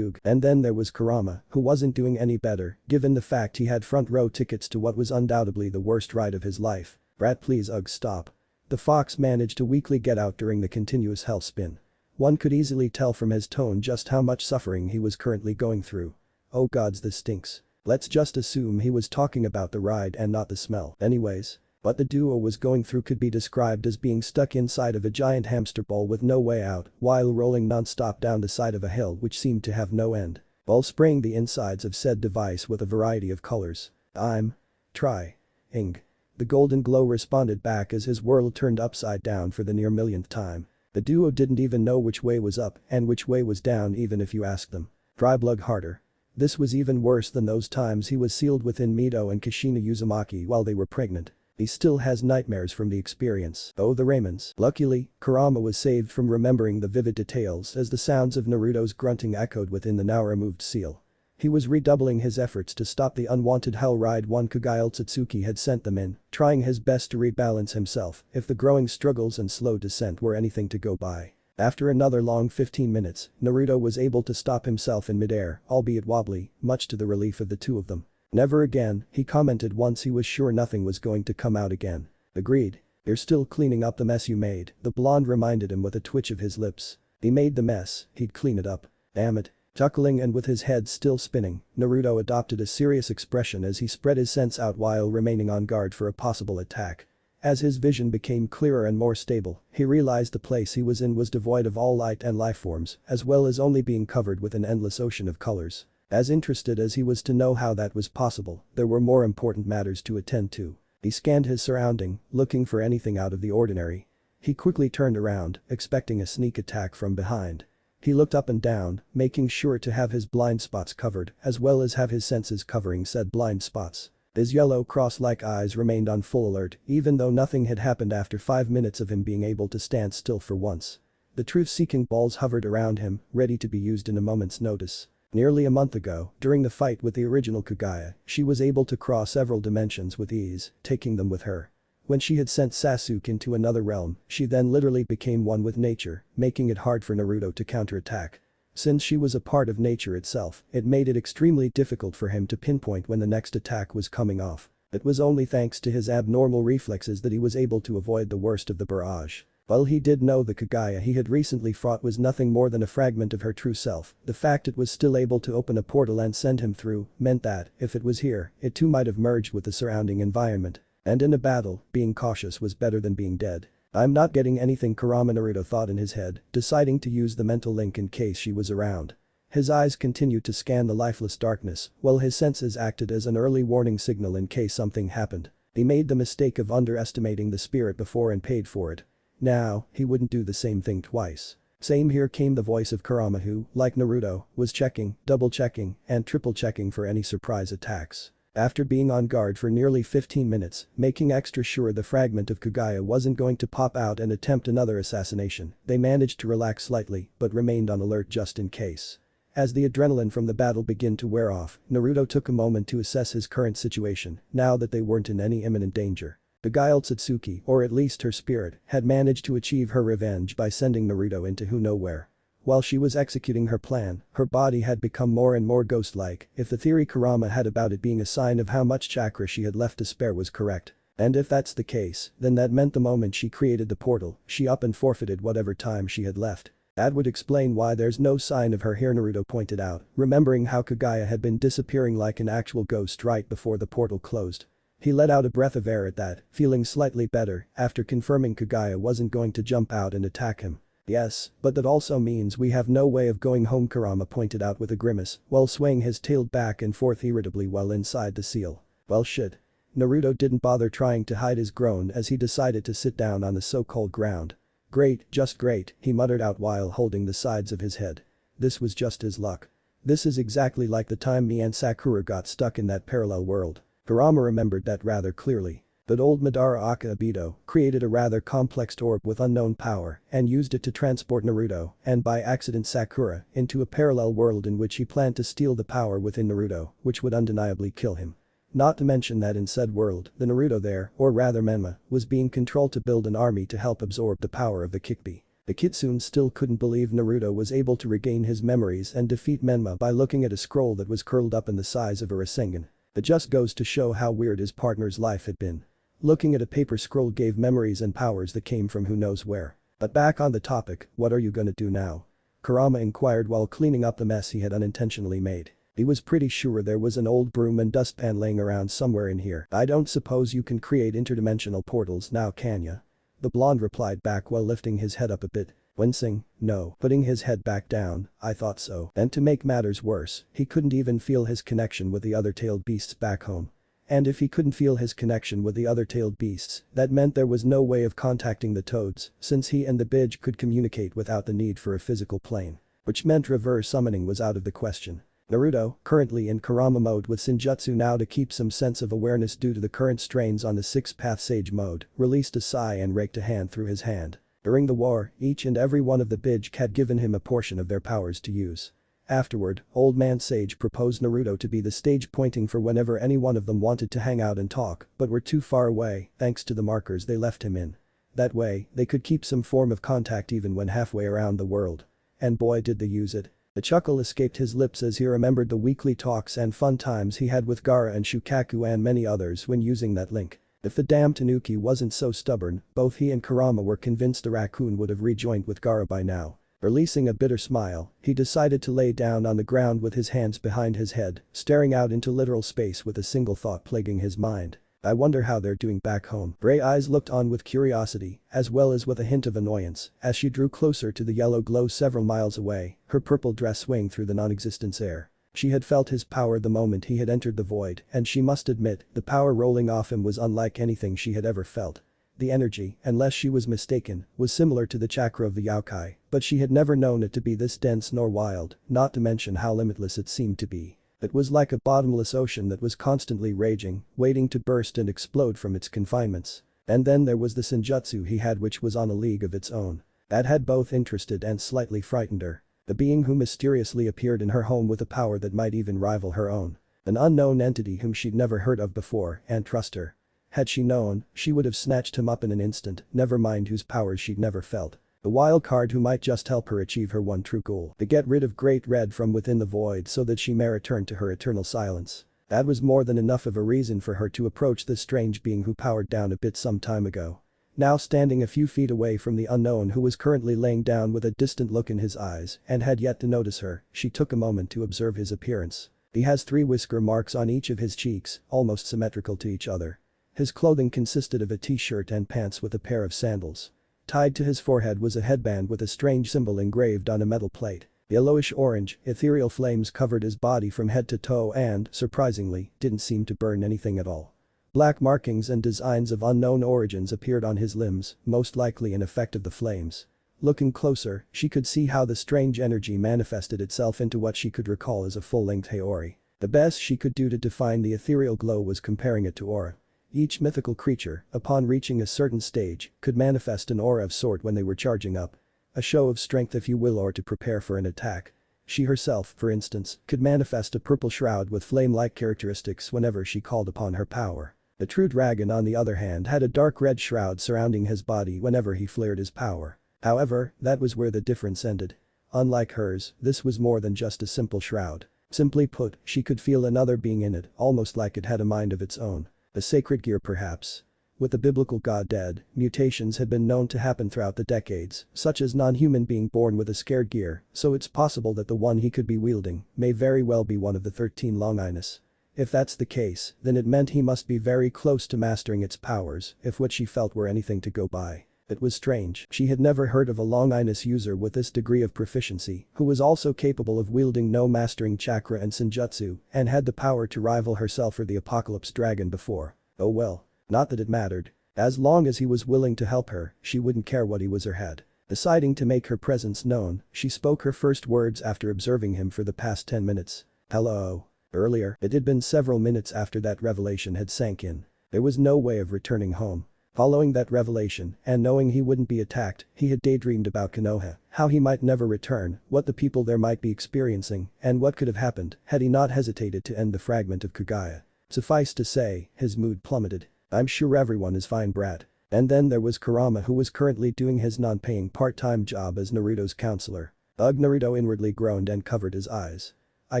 And then there was Kurama, who wasn't doing any better, given the fact he had front row tickets to what was undoubtedly the worst ride of his life. Brat, please stop. The fox managed to weakly get out during the continuous hell spin. One could easily tell from his tone just how much suffering he was currently going through. Oh gods, this stinks. Let's just assume he was talking about the ride and not the smell. Anyways. What the duo was going through could be described as being stuck inside of a giant hamster ball with no way out while rolling non-stop down the side of a hill which seemed to have no end, while spraying the insides of said device with a variety of colors. I'm trying. The golden glow responded back as his world turned upside down for the near millionth time. The duo didn't even know which way was up and which way was down even if you asked them. Try plug harder. This was even worse than those times he was sealed within Mito and Kushina Uzumaki while they were pregnant. He still has nightmares from the experience. Oh, the Raymons. Luckily, Kurama was saved from remembering the vivid details as the sounds of Naruto's grunting echoed within the now removed seal. He was redoubling his efforts to stop the unwanted hell ride one Kagaya Otsutsuki had sent them in, trying his best to rebalance himself if the growing struggles and slow descent were anything to go by. After another long 15 minutes, Naruto was able to stop himself in midair, albeit wobbly, much to the relief of the two of them. Never again, he commented once he was sure nothing was going to come out again. Agreed. You're still cleaning up the mess you made, the blonde reminded him with a twitch of his lips. He made the mess, he'd clean it up. Damn it. Chuckling and with his head still spinning, Naruto adopted a serious expression as he spread his sense out while remaining on guard for a possible attack. As his vision became clearer and more stable, he realized the place he was in was devoid of all light and lifeforms, as well as only being covered with an endless ocean of colors. As interested as he was to know how that was possible, there were more important matters to attend to. He scanned his surrounding, looking for anything out of the ordinary. He quickly turned around, expecting a sneak attack from behind. He looked up and down, making sure to have his blind spots covered, as well as have his senses covering said blind spots. His yellow cross-like eyes remained on full alert, even though nothing had happened after 5 minutes of him being able to stand still for once. The truth-seeking balls hovered around him, ready to be used in a moment's notice. Nearly a month ago, during the fight with the original Kagaya, she was able to cross several dimensions with ease, taking them with her. When she had sent Sasuke into another realm, she then literally became one with nature, making it hard for Naruto to counterattack. Since she was a part of nature itself, it made it extremely difficult for him to pinpoint when the next attack was coming off. It was only thanks to his abnormal reflexes that he was able to avoid the worst of the barrage. While he did know the Kagaya he had recently fought was nothing more than a fragment of her true self, the fact it was still able to open a portal and send him through meant that, if it was here, it too might have merged with the surrounding environment. And in a battle, being cautious was better than being dead. I'm not getting anything, Kurama Naruto thought in his head, deciding to use the mental link in case she was around. His eyes continued to scan the lifeless darkness, while his senses acted as an early warning signal in case something happened. He made the mistake of underestimating the spirit before and paid for it. Now, he wouldn't do the same thing twice. Same here, came the voice of Kurama who, like Naruto, was checking, double-checking, and triple-checking for any surprise attacks. After being on guard for nearly 15 minutes, making extra sure the fragment of Kagaya wasn't going to pop out and attempt another assassination, they managed to relax slightly but remained on alert just in case. As the adrenaline from the battle began to wear off, Naruto took a moment to assess his current situation, now that they weren't in any imminent danger. Kagaya Otsutsuki, or at least her spirit, had managed to achieve her revenge by sending Naruto into who nowhere. While she was executing her plan, her body had become more and more ghost-like, if the theory Kurama had about it being a sign of how much chakra she had left to spare was correct. And if that's the case, then that meant the moment she created the portal, she up and forfeited whatever time she had left. That would explain why there's no sign of her here, Naruto pointed out, remembering how Kagaya had been disappearing like an actual ghost right before the portal closed. He let out a breath of air at that, feeling slightly better after confirming Kagaya wasn't going to jump out and attack him. Yes, but that also means we have no way of going home, Kurama pointed out with a grimace while swaying his tail back and forth irritably while inside the seal. Well shit. Naruto didn't bother trying to hide his groan as he decided to sit down on the so-called ground. Great, just great, he muttered out while holding the sides of his head. This was just his luck. This is exactly like the time me and Sakura got stuck in that parallel world. Kurama remembered that rather clearly. But old Madara Akabito created a rather complex orb with unknown power and used it to transport Naruto and by accident Sakura into a parallel world in which he planned to steal the power within Naruto, which would undeniably kill him. Not to mention that in said world, the Naruto there, or rather Menma, was being controlled to build an army to help absorb the power of the Kyuubi. The Kitsune still couldn't believe Naruto was able to regain his memories and defeat Menma by looking at a scroll that was curled up in the size of a Rasengan. It just goes to show how weird his partner's life had been. Looking at a paper scroll gave memories and powers that came from who knows where. But back on the topic, what are you gonna do now? Kurama inquired while cleaning up the mess he had unintentionally made. He was pretty sure there was an old broom and dustpan laying around somewhere in here. I don't suppose you can create interdimensional portals now, can ya? The blonde replied back while lifting his head up a bit. Wincing, no. Putting his head back down, I thought so. And to make matters worse, he couldn't even feel his connection with the other tailed beasts back home. And if he couldn't feel his connection with the other tailed beasts, that meant there was no way of contacting the toads, since he and the Bidge could communicate without the need for a physical plane. Which meant reverse summoning was out of the question. Naruto, currently in Kurama mode with Senjutsu now to keep some sense of awareness due to the current strains on the 6th-path Sage mode, released a sigh and raked a hand through his hand. During the war, each and every one of the Bidge had given him a portion of their powers to use. Afterward, Old Man Sage proposed Naruto to be the stage pointing for whenever any one of them wanted to hang out and talk but were too far away thanks to the markers they left him in. That way, they could keep some form of contact even when halfway around the world. And boy did they use it. A chuckle escaped his lips as he remembered the weekly talks and fun times he had with Gaara and Shukaku and many others when using that link. If the damn Tanuki wasn't so stubborn, both he and Kurama were convinced the raccoon would have rejoined with Gaara by now. Releasing a bitter smile, he decided to lay down on the ground with his hands behind his head, staring out into literal space with a single thought plaguing his mind. I wonder how they're doing back home. Gray eyes looked on with curiosity, as well as with a hint of annoyance, as she drew closer to the yellow glow several miles away, her purple dress swaying through the non-existence air. She had felt his power the moment he had entered the void, and she must admit, the power rolling off him was unlike anything she had ever felt. The energy, unless she was mistaken, was similar to the chakra of the Yokai, but she had never known it to be this dense nor wild, not to mention how limitless it seemed to be. It was like a bottomless ocean that was constantly raging, waiting to burst and explode from its confinements. And then there was the Senjutsu he had, which was on a league of its own. That had both interested and slightly frightened her. The being who mysteriously appeared in her home with a power that might even rival her own. An unknown entity whom she'd never heard of before and trust her. Had she known, she would have snatched him up in an instant, never mind whose powers she'd never felt. The wild card who might just help her achieve her one true goal, to get rid of Great Red from within the void so that she may return to her eternal silence. That was more than enough of a reason for her to approach this strange being who powered down a bit some time ago. Now standing a few feet away from the unknown who was currently laying down with a distant look in his eyes and had yet to notice her, she took a moment to observe his appearance. He has 3 whisker marks on each of his cheeks, almost symmetrical to each other. His clothing consisted of a t-shirt and pants with a pair of sandals. Tied to his forehead was a headband with a strange symbol engraved on a metal plate. Yellowish-orange, ethereal flames covered his body from head to toe and, surprisingly, didn't seem to burn anything at all. Black markings and designs of unknown origins appeared on his limbs, most likely an effect of the flames. Looking closer, she could see how the strange energy manifested itself into what she could recall as a full-length Haori. The best she could do to define the ethereal glow was comparing it to aura. Each mythical creature, upon reaching a certain stage, could manifest an aura of sort when they were charging up. A show of strength if you will, or to prepare for an attack. She herself, for instance, could manifest a purple shroud with flame-like characteristics whenever she called upon her power. The true dragon on the other hand had a dark red shroud surrounding his body whenever he flared his power. However, that was where the difference ended. Unlike hers, this was more than just a simple shroud. Simply put, she could feel another being in it, almost like it had a mind of its own. A sacred gear perhaps. With the biblical god dead, mutations had been known to happen throughout the decades, such as non-human being born with a scared gear, so it's possible that the one he could be wielding may very well be one of the 13 Longinus. If that's the case, then it meant he must be very close to mastering its powers, if what she felt were anything to go by. It was strange, she had never heard of a Longinus user with this degree of proficiency who was also capable of wielding no mastering chakra and senjutsu and had the power to rival herself or the Apocalypse Dragon before. Oh well. Not that it mattered. As long as he was willing to help her, she wouldn't care what he was or had. Deciding to make her presence known, she spoke her first words after observing him for the past 10 minutes. Hello. Earlier, it had been several minutes after that revelation had sank in. There was no way of returning home. Following that revelation, and knowing he wouldn't be attacked, he had daydreamed about Konoha, how he might never return, what the people there might be experiencing, and what could have happened had he not hesitated to end the fragment of Kagaya. Suffice to say, his mood plummeted. I'm sure everyone is fine, brat. And then there was Kurama, who was currently doing his non-paying part-time job as Naruto's counselor. Ugh, Naruto inwardly groaned and covered his eyes. I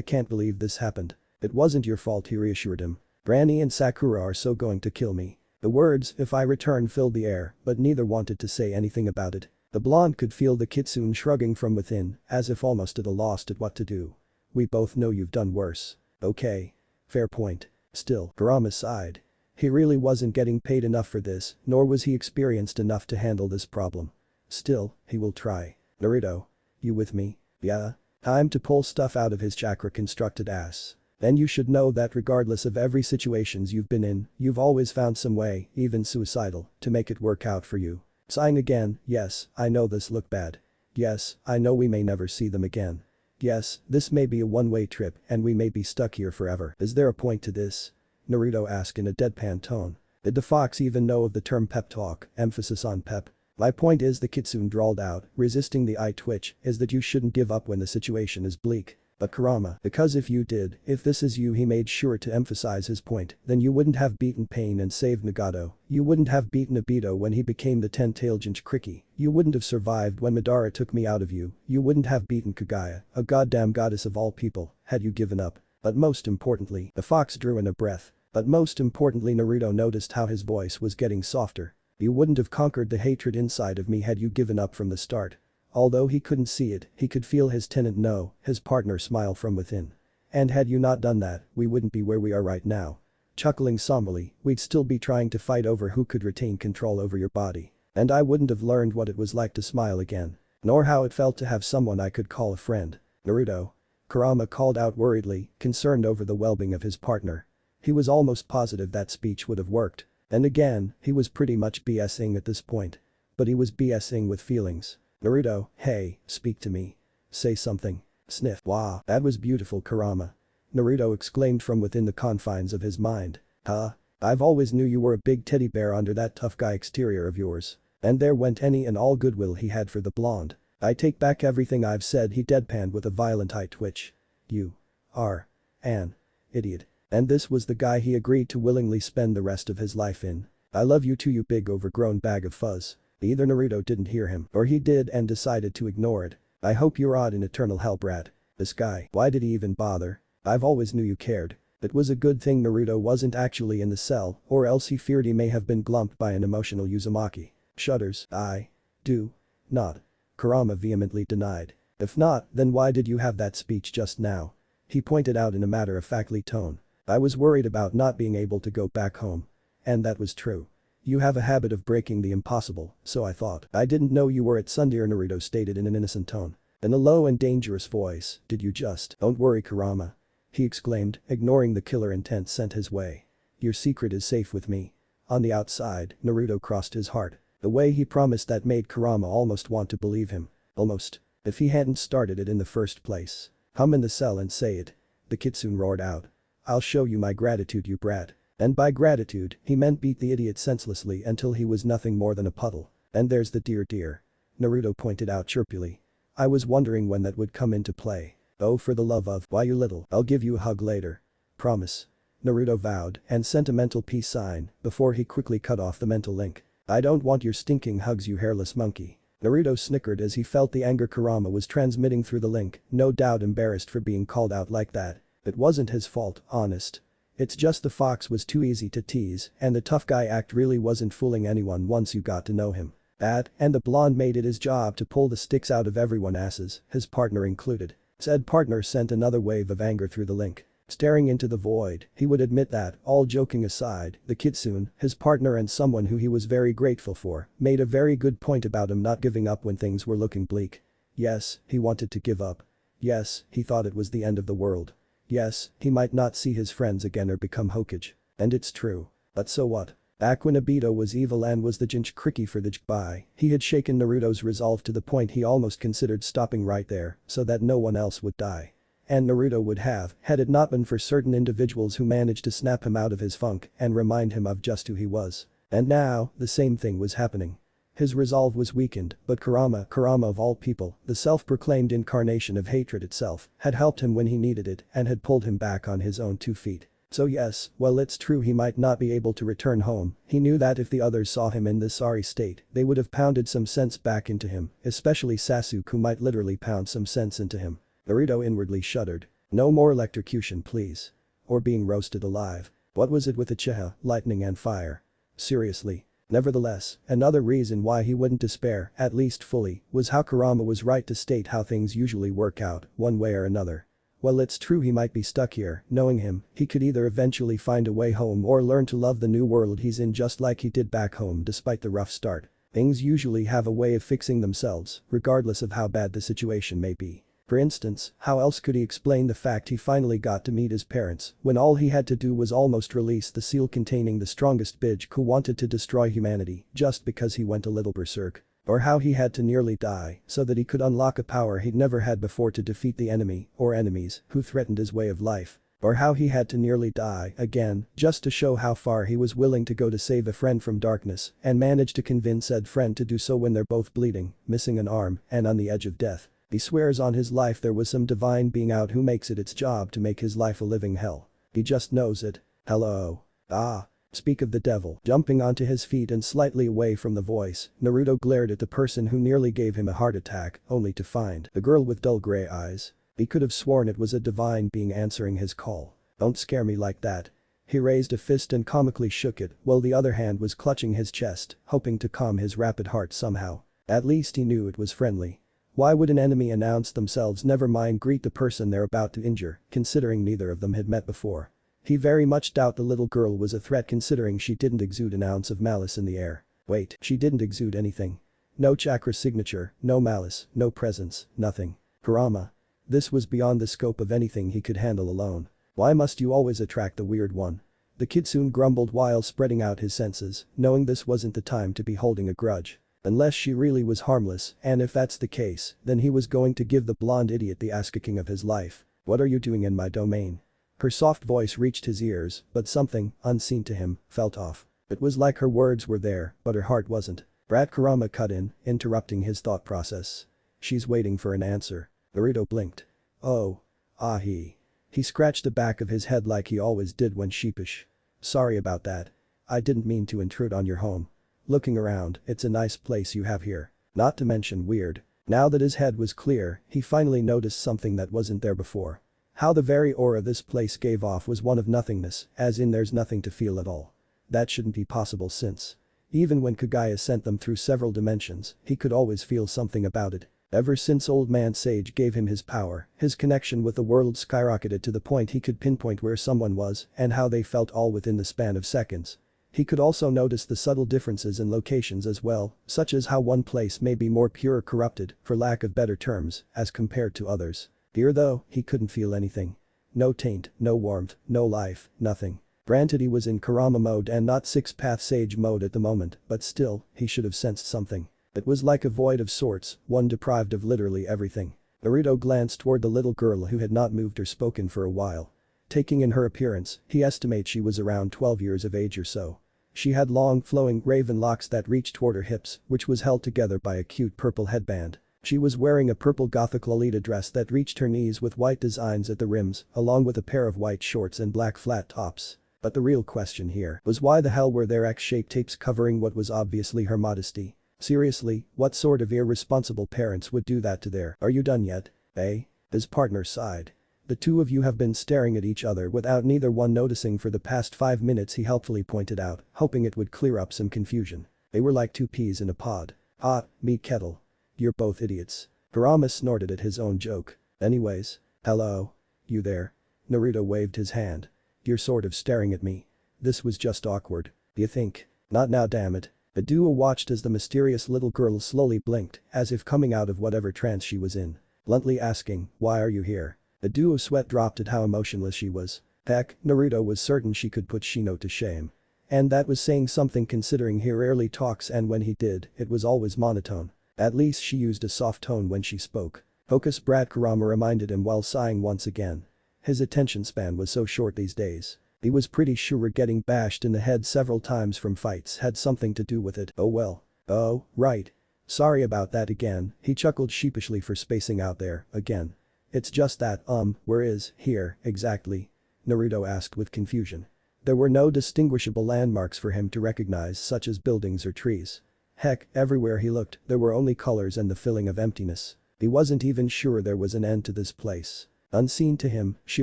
can't believe this happened. It wasn't your fault, he reassured him. Granny and Sakura are so going to kill me. The words, if I return, filled the air, but neither wanted to say anything about it. The blonde could feel the kitsune shrugging from within, as if almost at a loss at what to do. We both know you've done worse. Okay. Fair point. Still, Kurama sighed. He really wasn't getting paid enough for this, nor was he experienced enough to handle this problem. Still, he will try. Naruto. You with me? Yeah? Time to pull stuff out of his chakra-constructed ass. Then you should know that regardless of every situations you've been in, you've always found some way, even suicidal, to make it work out for you. Sighing again, yes, I know this look bad. Yes, I know we may never see them again. Yes, this may be a one-way trip and we may be stuck here forever. Is there a point to this? Naruto asked in a deadpan tone. Did the fox even know of the term pep talk, emphasis on pep? My point is, the kitsune drawled out, resisting the eye twitch, is that you shouldn't give up when the situation is bleak. But Kurama, because if you did, if this is you, he made sure to emphasize his point, then you wouldn't have beaten Pain and saved Nagato, you wouldn't have beaten Obito when he became the 10-tailed Jinchuriki, you wouldn't have survived when Madara took me out of you wouldn't have beaten Kagaya, a goddamn goddess of all people, had you given up. But most importantly, the fox drew in a breath. But most importantly, Naruto noticed how his voice was getting softer. You wouldn't have conquered the hatred inside of me had you given up from the start. Although he couldn't see it, he could feel his tenant know, his partner smile from within. And had you not done that, we wouldn't be where we are right now. Chuckling somberly, we'd still be trying to fight over who could retain control over your body. And I wouldn't have learned what it was like to smile again. Nor how it felt to have someone I could call a friend. Naruto. Kurama called out worriedly, concerned over the well-being of his partner. He was almost positive that speech would have worked. And again, he was pretty much BSing at this point. But he was BSing with feelings. Naruto, hey, speak to me. Say something. Sniff. Wow, that was beautiful, Kurama. Naruto exclaimed from within the confines of his mind. Huh? I've always knew you were a big teddy bear under that tough guy exterior of yours. And there went any and all goodwill he had for the blonde. I take back everything I've said, he deadpanned with a violent eye twitch. You are an idiot. And this was the guy he agreed to willingly spend the rest of his life in. I love you too, you big overgrown bag of fuzz. Either Naruto didn't hear him or he did and decided to ignore it. I hope you rot in eternal hell, brat. This guy, why did he even bother? I've always knew you cared. It was a good thing Naruto wasn't actually in the cell, or else he feared he may have been glumped by an emotional Uzumaki. Shudders. I do not. Kurama vehemently denied. If not, then why did you have that speech just now? He pointed out in a matter-of-factly tone. I was worried about not being able to go back home. And that was true. You have a habit of breaking the impossible, so I thought. I didn't know you were at Sundere, Naruto stated in an innocent tone. In a low and dangerous voice, did you just? Don't worry, Kurama. He exclaimed, ignoring the killer intent sent his way. Your secret is safe with me. On the outside, Naruto crossed his heart. The way he promised that made Kurama almost want to believe him. Almost. If he hadn't started it in the first place. Come in the cell and say it. The kitsune roared out. I'll show you my gratitude, you brat. And by gratitude, he meant beat the idiot senselessly until he was nothing more than a puddle. And there's the deer. Naruto pointed out chirpily. I was wondering when that would come into play. Oh, for the love of, why you little, I'll give you a hug later. Promise. Naruto vowed and sent a mental peace sign before he quickly cut off the mental link. I don't want your stinking hugs, you hairless monkey. Naruto snickered as he felt the anger Kurama was transmitting through the link, no doubt embarrassed for being called out like that. It wasn't his fault, honest. It's just the fox was too easy to tease and the tough guy act really wasn't fooling anyone once you got to know him. That, and the blonde made it his job to pull the sticks out of everyone's asses, his partner included. Said partner sent another wave of anger through the link. Staring into the void, he would admit that, all joking aside, the kitsune, his partner and someone who he was very grateful for, made a very good point about him not giving up when things were looking bleak. Yes, he wanted to give up. Yes, he thought it was the end of the world. Yes, he might not see his friends again or become Hokage. And it's true. But so what? Back when Obito was evil and was the Jinchuriki for the Jibai, he had shaken Naruto's resolve to the point he almost considered stopping right there so that no one else would die. And Naruto would have, had it not been for certain individuals who managed to snap him out of his funk and remind him of just who he was. And now, the same thing was happening. His resolve was weakened, but Kurama of all people, the self-proclaimed incarnation of hatred itself, had helped him when he needed it and had pulled him back on his own 2 feet. So yes, while it's true he might not be able to return home, he knew that if the others saw him in this sorry state, they would have pounded some sense back into him, especially Sasuke who might literally pound some sense into him. Naruto inwardly shuddered. No more electrocution please. Or being roasted alive. What was it with Uchiha, lightning and fire? Seriously. Nevertheless, another reason why he wouldn't despair, at least fully, was how Kurama was right to state how things usually work out, one way or another. While it's true he might be stuck here, knowing him, he could either eventually find a way home or learn to love the new world he's in just like he did back home despite the rough start. Things usually have a way of fixing themselves, regardless of how bad the situation may be. For instance, how else could he explain the fact he finally got to meet his parents when all he had to do was almost release the seal containing the strongest bitch who wanted to destroy humanity just because he went a little berserk? Or how he had to nearly die so that he could unlock a power he'd never had before to defeat the enemy or enemies who threatened his way of life? Or how he had to nearly die again just to show how far he was willing to go to save a friend from darkness and manage to convince said friend to do so when they're both bleeding, missing an arm, and on the edge of death? He swears on his life there was some divine being out who makes it its job to make his life a living hell. He just knows it. Hello. Ah. Speak of the devil. Jumping onto his feet and slightly away from the voice, Naruto glared at the person who nearly gave him a heart attack, only to find the girl with dull gray eyes. He could have sworn it was a divine being answering his call. Don't scare me like that. He raised a fist and comically shook it while the other hand was clutching his chest, hoping to calm his rapid heart somehow. At least he knew it was friendly. Why would an enemy announce themselves never mind greet the person they're about to injure, considering neither of them had met before? He very much doubt the little girl was a threat considering she didn't exude an ounce of malice in the air. Wait, she didn't exude anything. No chakra signature, no malice, no presence, nothing. Kurama. This was beyond the scope of anything he could handle alone. Why must you always attract the weird one? The kitsune grumbled while spreading out his senses, knowing this wasn't the time to be holding a grudge. Unless she really was harmless, and if that's the case, then he was going to give the blonde idiot the ass-kicking of his life. What are you doing in my domain? Her soft voice reached his ears, but something, unseen to him, felt off. It was like her words were there, but her heart wasn't. Brat Kurama cut in, interrupting his thought process. She's waiting for an answer. Naruto blinked. Oh. Ah he scratched the back of his head like he always did when sheepish. Sorry about that. I didn't mean to intrude on your home. Looking around, it's a nice place you have here. Not to mention weird. Now that his head was clear, he finally noticed something that wasn't there before. How the very aura this place gave off was one of nothingness, as in there's nothing to feel at all. That shouldn't be possible since even when Kagaya sent them through several dimensions, he could always feel something about it. Ever since Old Man Sage gave him his power, his connection with the world skyrocketed to the point he could pinpoint where someone was and how they felt all within the span of seconds. He could also notice the subtle differences in locations as well, such as how one place may be more pure or corrupted, for lack of better terms, as compared to others. Here though, he couldn't feel anything. No taint, no warmth, no life, nothing. Granted he was in Kurama mode and not Six-Path Sage mode at the moment, but still, he should have sensed something. It was like a void of sorts, one deprived of literally everything. Naruto glanced toward the little girl who had not moved or spoken for a while. Taking in her appearance, he estimates she was around 12 years of age or so. She had long, flowing raven locks that reached toward her hips, which was held together by a cute purple headband. She was wearing a purple gothic Lolita dress that reached her knees with white designs at the rims, along with a pair of white shorts and black flat tops. But the real question here was why the hell were there X-shaped tapes covering what was obviously her modesty? Seriously, what sort of irresponsible parents would do that to their "Are you done yet?" eh? His partner sighed. The two of you have been staring at each other without neither one noticing for the past 5 minutes, he helpfully pointed out, hoping it would clear up some confusion. They were like two peas in a pod. Ah, me kettle. You're both idiots. Kurama snorted at his own joke. Anyways. Hello. You there? Naruto waved his hand. You're sort of staring at me. This was just awkward. You think? Not now, damn it. The duo watched as the mysterious little girl slowly blinked, as if coming out of whatever trance she was in. Bluntly asking, why are you here? The duo's sweat dropped at how emotionless she was. Heck, Naruto was certain she could put Shino to shame. And that was saying something considering he rarely talks, and when he did, it was always monotone. At least she used a soft tone when she spoke. Hocus brat, Kurama reminded him while sighing once again. His attention span was so short these days. He was pretty sure getting bashed in the head several times from fights had something to do with it. Oh well. Oh, right. Sorry about that again, he chuckled sheepishly for spacing out there, again. It's just that, where is here, exactly? Naruto asked with confusion. There were no distinguishable landmarks for him to recognize, such as buildings or trees. Heck, everywhere he looked, there were only colors and the feeling of emptiness. He wasn't even sure there was an end to this place. Unseen to him, she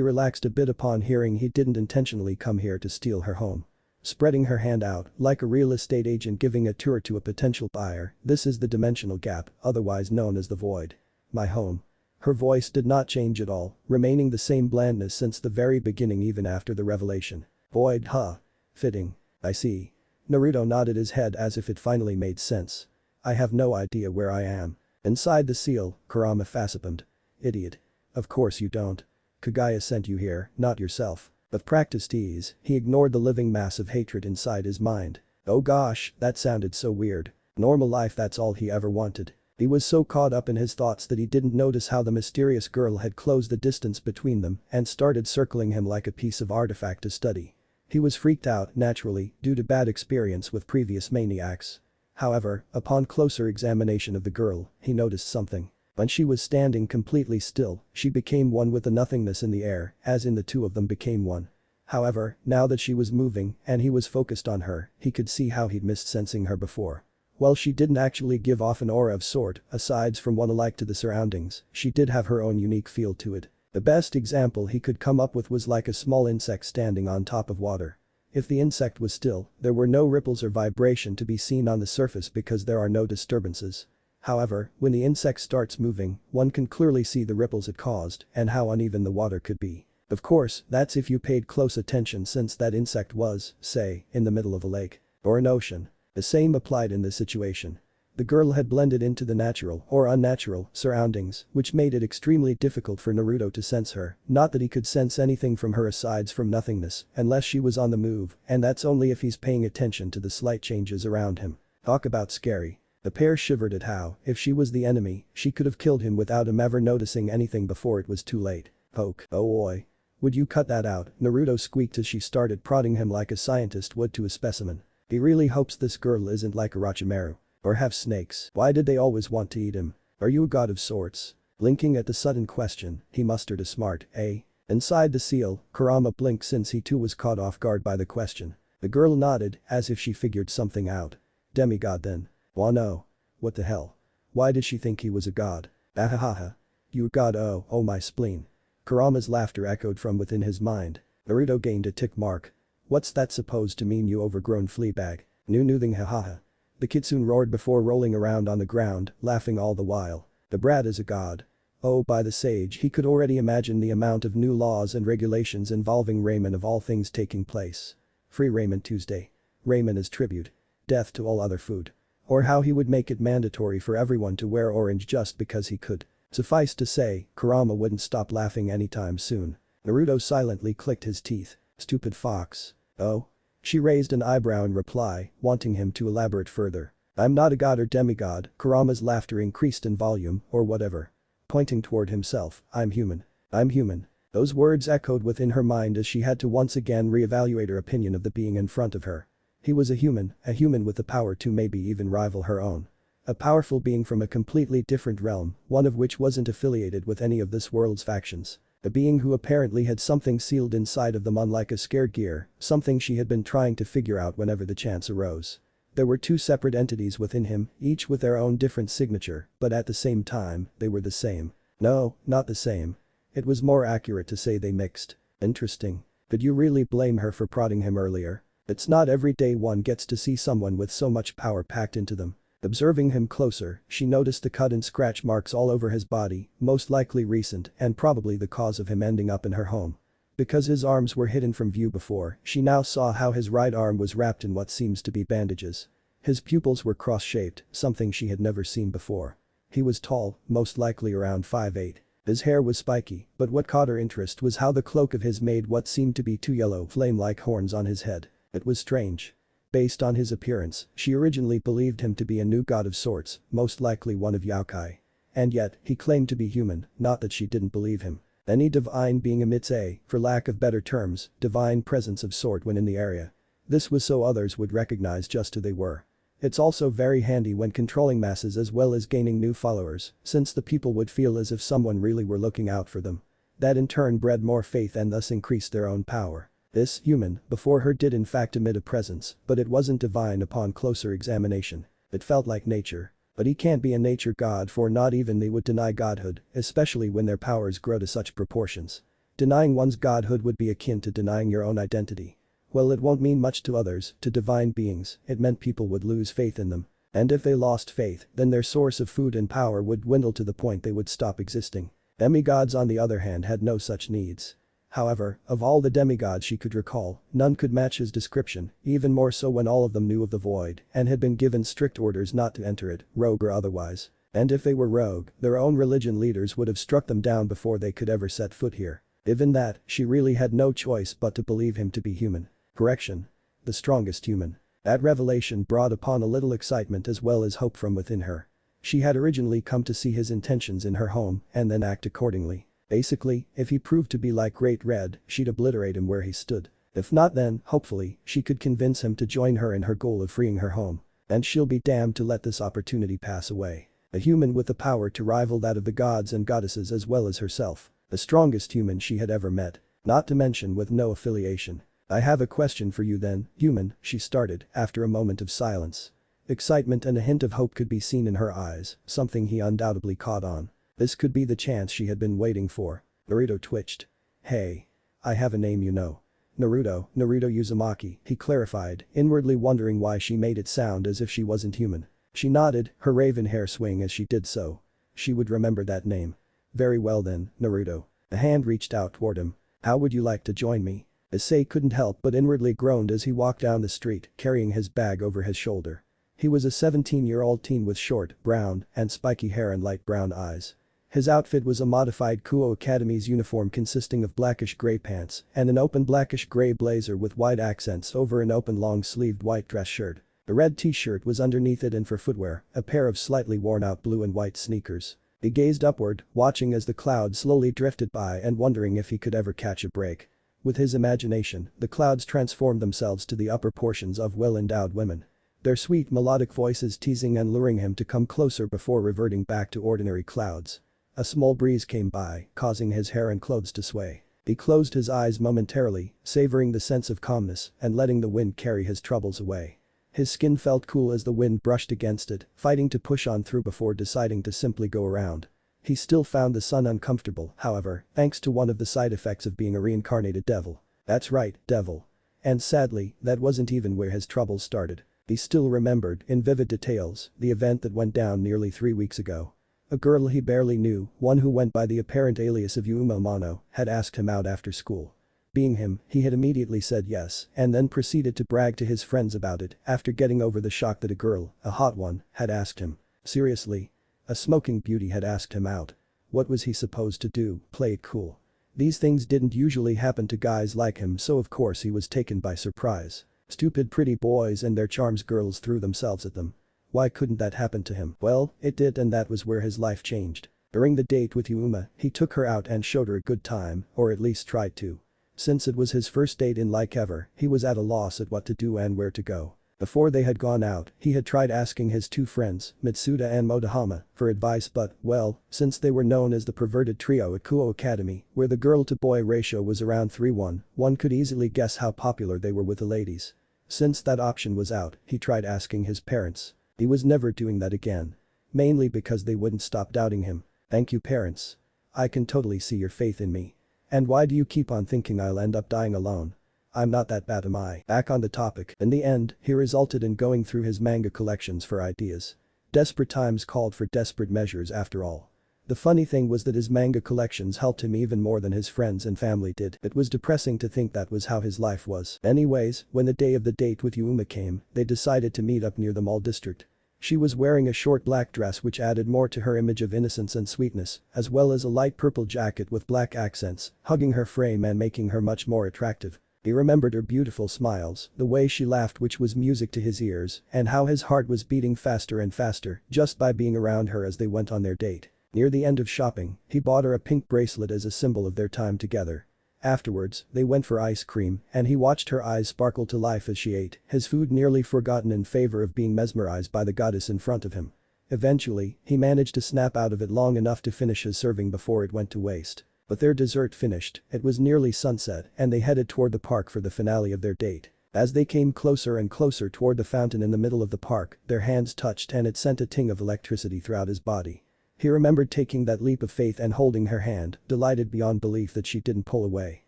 relaxed a bit upon hearing he didn't intentionally come here to steal her home. Spreading her hand out, like a real estate agent giving a tour to a potential buyer, this is the dimensional gap, otherwise known as the void. My home. Her voice did not change at all, remaining the same blandness since the very beginning even after the revelation. Void, huh? Fitting. I see. Naruto nodded his head as if it finally made sense. I have no idea where I am. Inside the seal, Kurama facepalmed. Idiot. Of course you don't. Kagaya sent you here, not yourself. With practiced ease, he ignored the living mass of hatred inside his mind. Oh gosh, that sounded so weird. Normal life, that's all he ever wanted. He was so caught up in his thoughts that he didn't notice how the mysterious girl had closed the distance between them and started circling him like a piece of artifact to study. He was freaked out, naturally, due to bad experience with previous maniacs. However, upon closer examination of the girl, he noticed something. When she was standing completely still, she became one with the nothingness in the air, as in the two of them became one. However, now that she was moving and he was focused on her, he could see how he'd missed sensing her before. While she didn't actually give off an aura of sort, aside from one alike to the surroundings, she did have her own unique feel to it. The best example he could come up with was like a small insect standing on top of water. If the insect was still, there were no ripples or vibration to be seen on the surface because there are no disturbances. However, when the insect starts moving, one can clearly see the ripples it caused and how uneven the water could be. Of course, that's if you paid close attention, since that insect was, say, in the middle of a lake or an ocean. The same applied in this situation. The girl had blended into the natural or unnatural surroundings, which made it extremely difficult for Naruto to sense her, not that he could sense anything from her aside from nothingness, unless she was on the move, and that's only if he's paying attention to the slight changes around him. Talk about scary. The pair shivered at how, if she was the enemy, she could have killed him without him ever noticing anything before it was too late. Poke. Oh oi. Would you cut that out? Naruto squeaked as she started prodding him like a scientist would to a specimen. He really hopes this girl isn't like Orochimaru. Or have snakes. Why did they always want to eat him? Are you a god of sorts? Blinking at the sudden question, he mustered a smart, eh? Inside the seal, Kurama blinked since he too was caught off guard by the question. The girl nodded, as if she figured something out. Demigod then. Wah no. What the hell? Why did she think he was a god? Ahahaha. You a god, oh my spleen. Kurama's laughter echoed from within his mind. Naruto gained a tick mark. What's that supposed to mean, you overgrown fleabag? Noothing, hahaha. The kitsune roared before rolling around on the ground, laughing all the while. The brat is a god. Oh, by the sage, he could already imagine the amount of new laws and regulations involving ramen of all things taking place. Free ramen Tuesday. Ramen as tribute. Death to all other food. Or how he would make it mandatory for everyone to wear orange just because he could. Suffice to say, Kurama wouldn't stop laughing anytime soon. Naruto silently clicked his teeth. Stupid fox. Oh? She raised an eyebrow in reply, wanting him to elaborate further. I'm not a god or demigod. Kurama's laughter increased in volume, or whatever. Pointing toward himself, I'm human. I'm human. Those words echoed within her mind as she had to once again reevaluate her opinion of the being in front of her. He was a human with the power to maybe even rival her own. A powerful being from a completely different realm, one of which wasn't affiliated with any of this world's factions. A being who apparently had something sealed inside of them, unlike a scared gear, something she had been trying to figure out whenever the chance arose. There were two separate entities within him, each with their own different signature, but at the same time, they were the same. No, not the same. It was more accurate to say they mixed. Interesting. Could you really blame her for prodding him earlier? It's not every day one gets to see someone with so much power packed into them. Observing him closer, she noticed the cut and scratch marks all over his body, most likely recent and probably the cause of him ending up in her home. Because his arms were hidden from view before, she now saw how his right arm was wrapped in what seems to be bandages. His pupils were cross-shaped, something she had never seen before. He was tall, most likely around 5'8". His hair was spiky, but what caught her interest was how the cloak of his made what seemed to be two yellow flame-like horns on his head. It was strange. Based on his appearance, she originally believed him to be a new god of sorts, most likely one of yokai. And yet, he claimed to be human, not that she didn't believe him. Any divine being emits a, for lack of better terms, divine presence of sort when in the area. This was so others would recognize just who they were. It's also very handy when controlling masses as well as gaining new followers, since the people would feel as if someone really were looking out for them. That in turn bred more faith and thus increased their own power. This human, before her, did in fact emit a presence, but it wasn't divine upon closer examination. It felt like nature. But he can't be a nature god, for not even they would deny godhood, especially when their powers grow to such proportions. Denying one's godhood would be akin to denying your own identity. Well, it won't mean much to others, to divine beings, it meant people would lose faith in them. And if they lost faith, then their source of food and power would dwindle to the point they would stop existing. Demigods on the other hand had no such needs. However, of all the demigods she could recall, none could match his description, even more so when all of them knew of the void and had been given strict orders not to enter it, rogue or otherwise. And if they were rogue, their own religion leaders would have struck them down before they could ever set foot here. Given that, she really had no choice but to believe him to be human. Correction. The strongest human. That revelation brought upon a little excitement as well as hope from within her. She had originally come to see his intentions in her home and then act accordingly. Basically, if he proved to be like Great Red, she'd obliterate him where he stood. If not, then, hopefully, she could convince him to join her in her goal of freeing her home. And she'll be damned to let this opportunity pass away. A human with the power to rival that of the gods and goddesses as well as herself. The strongest human she had ever met. Not to mention with no affiliation. I have a question for you then, human, she started, after a moment of silence. Excitement and a hint of hope could be seen in her eyes, something he undoubtedly caught on. This could be the chance she had been waiting for. Naruto twitched. Hey. I have a name, you know. Naruto Uzumaki, he clarified, inwardly wondering why she made it sound as if she wasn't human. She nodded, her raven hair swaying as she did so. She would remember that name. Very well then, Naruto. A hand reached out toward him. How would you like to join me? Issei couldn't help but inwardly groaned as he walked down the street, carrying his bag over his shoulder. He was a 17-year-old teen with short, brown, and spiky hair and light brown eyes. His outfit was a modified Kuo Academy's uniform consisting of blackish-gray pants and an open blackish-gray blazer with white accents over an open long-sleeved white dress shirt. A red t-shirt was underneath it, and for footwear, a pair of slightly worn-out blue and white sneakers. He gazed upward, watching as the clouds slowly drifted by and wondering if he could ever catch a break. With his imagination, the clouds transformed themselves to the upper portions of well-endowed women. Their sweet melodic voices teasing and luring him to come closer before reverting back to ordinary clouds. A small breeze came by, causing his hair and clothes to sway. He closed his eyes momentarily, savoring the sense of calmness and letting the wind carry his troubles away. His skin felt cool as the wind brushed against it, fighting to push on through before deciding to simply go around. He still found the sun uncomfortable, however, thanks to one of the side effects of being a reincarnated devil. That's right, devil. And sadly, that wasn't even where his troubles started. He still remembered, in vivid details, the event that went down nearly 3 weeks ago. A girl he barely knew, one who went by the apparent alias of Yuma Mono, had asked him out after school. Being him, he had immediately said yes and then proceeded to brag to his friends about it after getting over the shock that a girl, a hot one, had asked him. Seriously? A smoking beauty had asked him out. What was he supposed to do, play it cool? These things didn't usually happen to guys like him, so of course he was taken by surprise. Stupid pretty boys and their charms girls threw themselves at them. Why couldn't that happen to him? Well, it did, and that was where his life changed. During the date with Yuma, he took her out and showed her a good time, or at least tried to. Since it was his first date in like ever, he was at a loss at what to do and where to go. Before they had gone out, he had tried asking his two friends, Mitsuda and Motohama, for advice, but, well, since they were known as the perverted trio at Kuo Academy, where the girl-to-boy ratio was around 3:1, one could easily guess how popular they were with the ladies. Since that option was out, he tried asking his parents. He was never doing that again. Mainly because they wouldn't stop doubting him. Thank you, parents. I can totally see your faith in me. And why do you keep on thinking I'll end up dying alone? I'm not that bad, am I? Back on the topic. In the end, he resulted in going through his manga collections for ideas. Desperate times called for desperate measures after all. The funny thing was that his manga collections helped him even more than his friends and family did. It was depressing to think that was how his life was. Anyways, when the day of the date with Yuma came, they decided to meet up near the mall district. She was wearing a short black dress which added more to her image of innocence and sweetness, as well as a light purple jacket with black accents, hugging her frame and making her much more attractive. He remembered her beautiful smiles, the way she laughed which was music to his ears, and how his heart was beating faster and faster just by being around her as they went on their date. Near the end of shopping, he bought her a pink bracelet as a symbol of their time together. Afterwards, they went for ice cream, and he watched her eyes sparkle to life as she ate, his food nearly forgotten in favor of being mesmerized by the goddess in front of him. Eventually, he managed to snap out of it long enough to finish his serving before it went to waste. But their dessert finished, it was nearly sunset, and they headed toward the park for the finale of their date. As they came closer and closer toward the fountain in the middle of the park, their hands touched and it sent a ting of electricity throughout his body. He remembered taking that leap of faith and holding her hand, delighted beyond belief that she didn't pull away.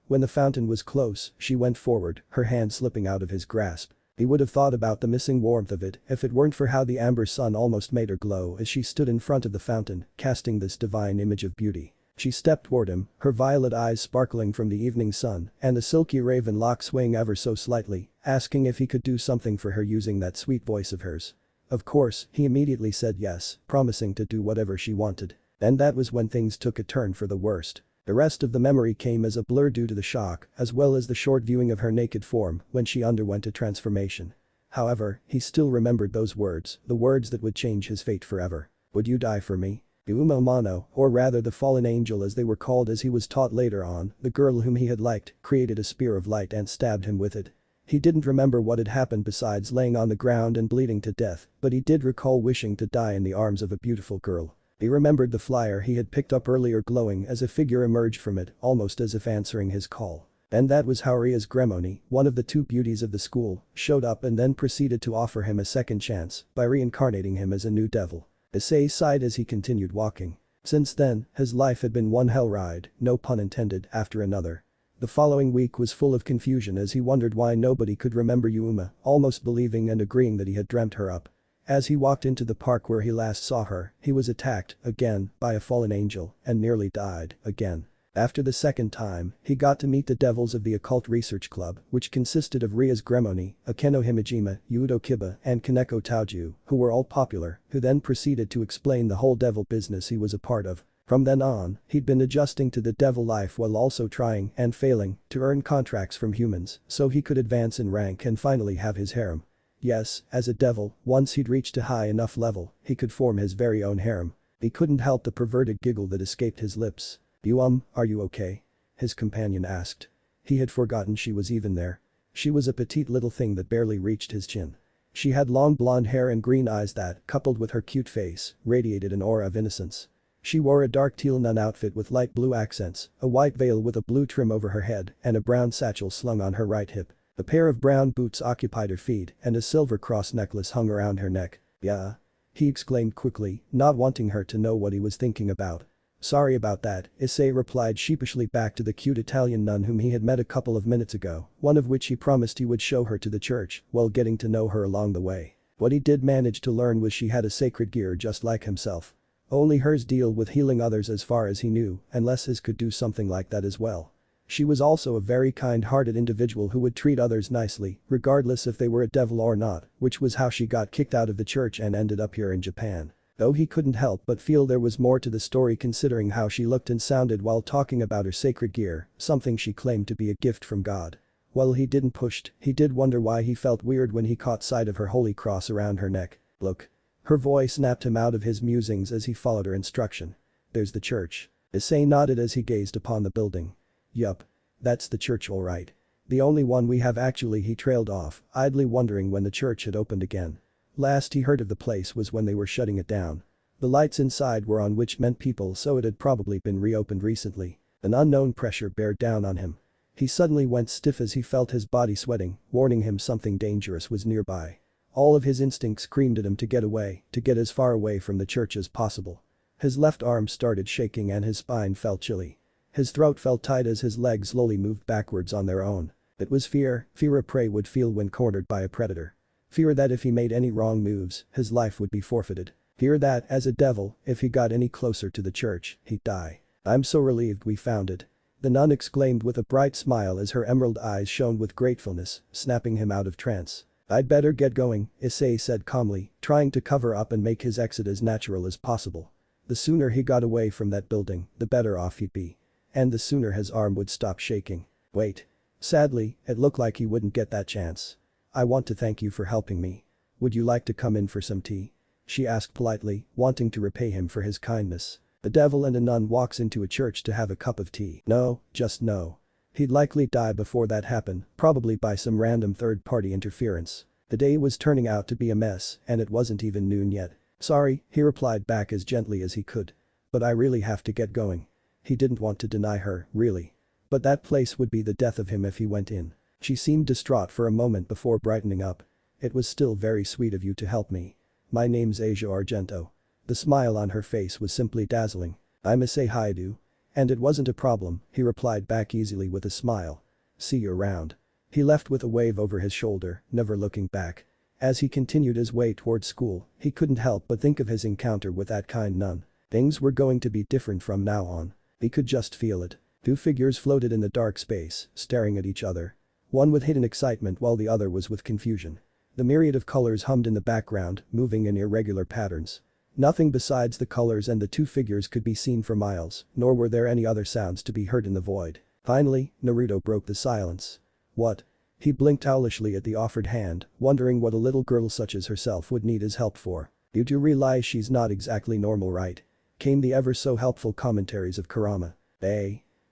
When the fountain was close, she went forward, her hand slipping out of his grasp. He would have thought about the missing warmth of it if it weren't for how the amber sun almost made her glow as she stood in front of the fountain, casting this divine image of beauty. She stepped toward him, her violet eyes sparkling from the evening sun and the silky raven lock swaying ever so slightly, asking if he could do something for her using that sweet voice of hers. Of course, he immediately said yes, promising to do whatever she wanted. And that was when things took a turn for the worst. The rest of the memory came as a blur due to the shock, as well as the short viewing of her naked form when she underwent a transformation. However, he still remembered those words, the words that would change his fate forever. Would you die for me? Yuma Amano, or rather the fallen angel as they were called as he was taught later on, the girl whom he had liked, created a spear of light and stabbed him with it. He didn't remember what had happened besides laying on the ground and bleeding to death, but he did recall wishing to die in the arms of a beautiful girl. He remembered the flyer he had picked up earlier glowing as a figure emerged from it, almost as if answering his call. And that was how Ria's Gremoni, one of the two beauties of the school, showed up and then proceeded to offer him a second chance by reincarnating him as a new devil. Issei sighed as he continued walking. Since then, his life had been one hell ride, no pun intended, after another. The following week was full of confusion as he wondered why nobody could remember Yuma, almost believing and agreeing that he had dreamt her up. As he walked into the park where he last saw her, he was attacked, again, by a fallen angel, and nearly died, again. After the second time, he got to meet the devils of the Occult Research Club, which consisted of Ria's Gremoni, Akeno Himejima, Yudo Kiba, and Kaneko Taoju, who were all popular, who then proceeded to explain the whole devil business he was a part of. From then on, he'd been adjusting to the devil life while also trying, and failing, to earn contracts from humans so he could advance in rank and finally have his harem. Yes, as a devil, once he'd reached a high enough level, he could form his very own harem. He couldn't help the perverted giggle that escaped his lips. Are you okay?" his companion asked. He had forgotten she was even there. She was a petite little thing that barely reached his chin. She had long blonde hair and green eyes that, coupled with her cute face, radiated an aura of innocence. She wore a dark teal nun outfit with light blue accents, a white veil with a blue trim over her head, and a brown satchel slung on her right hip. A pair of brown boots occupied her feet, and a silver cross necklace hung around her neck. "Yeah?" he exclaimed quickly, not wanting her to know what he was thinking about. "Sorry about that," Issei replied sheepishly back to the cute Italian nun whom he had met a couple of minutes ago, one of which he promised he would show her to the church, while getting to know her along the way. What he did manage to learn was she had a sacred gear just like himself. Only hers deal with healing others as far as he knew, unless his could do something like that as well. She was also a very kind-hearted individual who would treat others nicely, regardless if they were a devil or not, which was how she got kicked out of the church and ended up here in Japan. Though he couldn't help but feel there was more to the story considering how she looked and sounded while talking about her sacred gear, something she claimed to be a gift from God. While he didn't push, he did wonder why he felt weird when he caught sight of her holy cross around her neck. "Look." Her voice snapped him out of his musings as he followed her instruction. "There's the church." Issei nodded as he gazed upon the building. "Yup. That's the church all right. The only one we have actually," he trailed off, idly wondering when the church had opened again. Last he heard of the place was when they were shutting it down. The lights inside were on, which meant people, so it had probably been reopened recently. An unknown pressure bared down on him. He suddenly went stiff as he felt his body sweating, warning him something dangerous was nearby. All of his instincts screamed at him to get away, to get as far away from the church as possible. His left arm started shaking and his spine felt chilly. His throat felt tight as his legs slowly moved backwards on their own. It was fear a prey would feel when cornered by a predator. Fear that if he made any wrong moves, his life would be forfeited. Fear that, as a devil, if he got any closer to the church, he'd die. I'm so relieved we found it. The nun exclaimed with a bright smile as her emerald eyes shone with gratefulness, snapping him out of trance. I'd better get going, Issei said calmly, trying to cover up and make his exit as natural as possible. The sooner he got away from that building, the better off he'd be. And the sooner his arm would stop shaking. Wait. Sadly, it looked like he wouldn't get that chance. I want to thank you for helping me. Would you like to come in for some tea? She asked politely, wanting to repay him for his kindness. The devil and a nun walks into a church to have a cup of tea. No, just no. He'd likely die before that happened, probably by some random third-party interference. The day was turning out to be a mess, and it wasn't even noon yet. Sorry, he replied back as gently as he could. But I really have to get going. He didn't want to deny her, really. But that place would be the death of him if he went in. She seemed distraught for a moment before brightening up. It was still very sweet of you to help me. My name's Asia Argento. The smile on her face was simply dazzling. I'm Issei Haidu. And it wasn't a problem, he replied back easily with a smile. See you around. He left with a wave over his shoulder, never looking back. As he continued his way towards school, he couldn't help but think of his encounter with that kind nun. Things were going to be different from now on. He could just feel it. Two figures floated in the dark space, staring at each other. One with hidden excitement while the other was with confusion. The myriad of colors hummed in the background, moving in irregular patterns. Nothing besides the colors and the two figures could be seen for miles, nor were there any other sounds to be heard in the void. Finally, Naruto broke the silence. What? He blinked owlishly at the offered hand, wondering what a little girl such as herself would need his help for. You do realize she's not exactly normal, right? Came the ever so helpful commentaries of Kurama.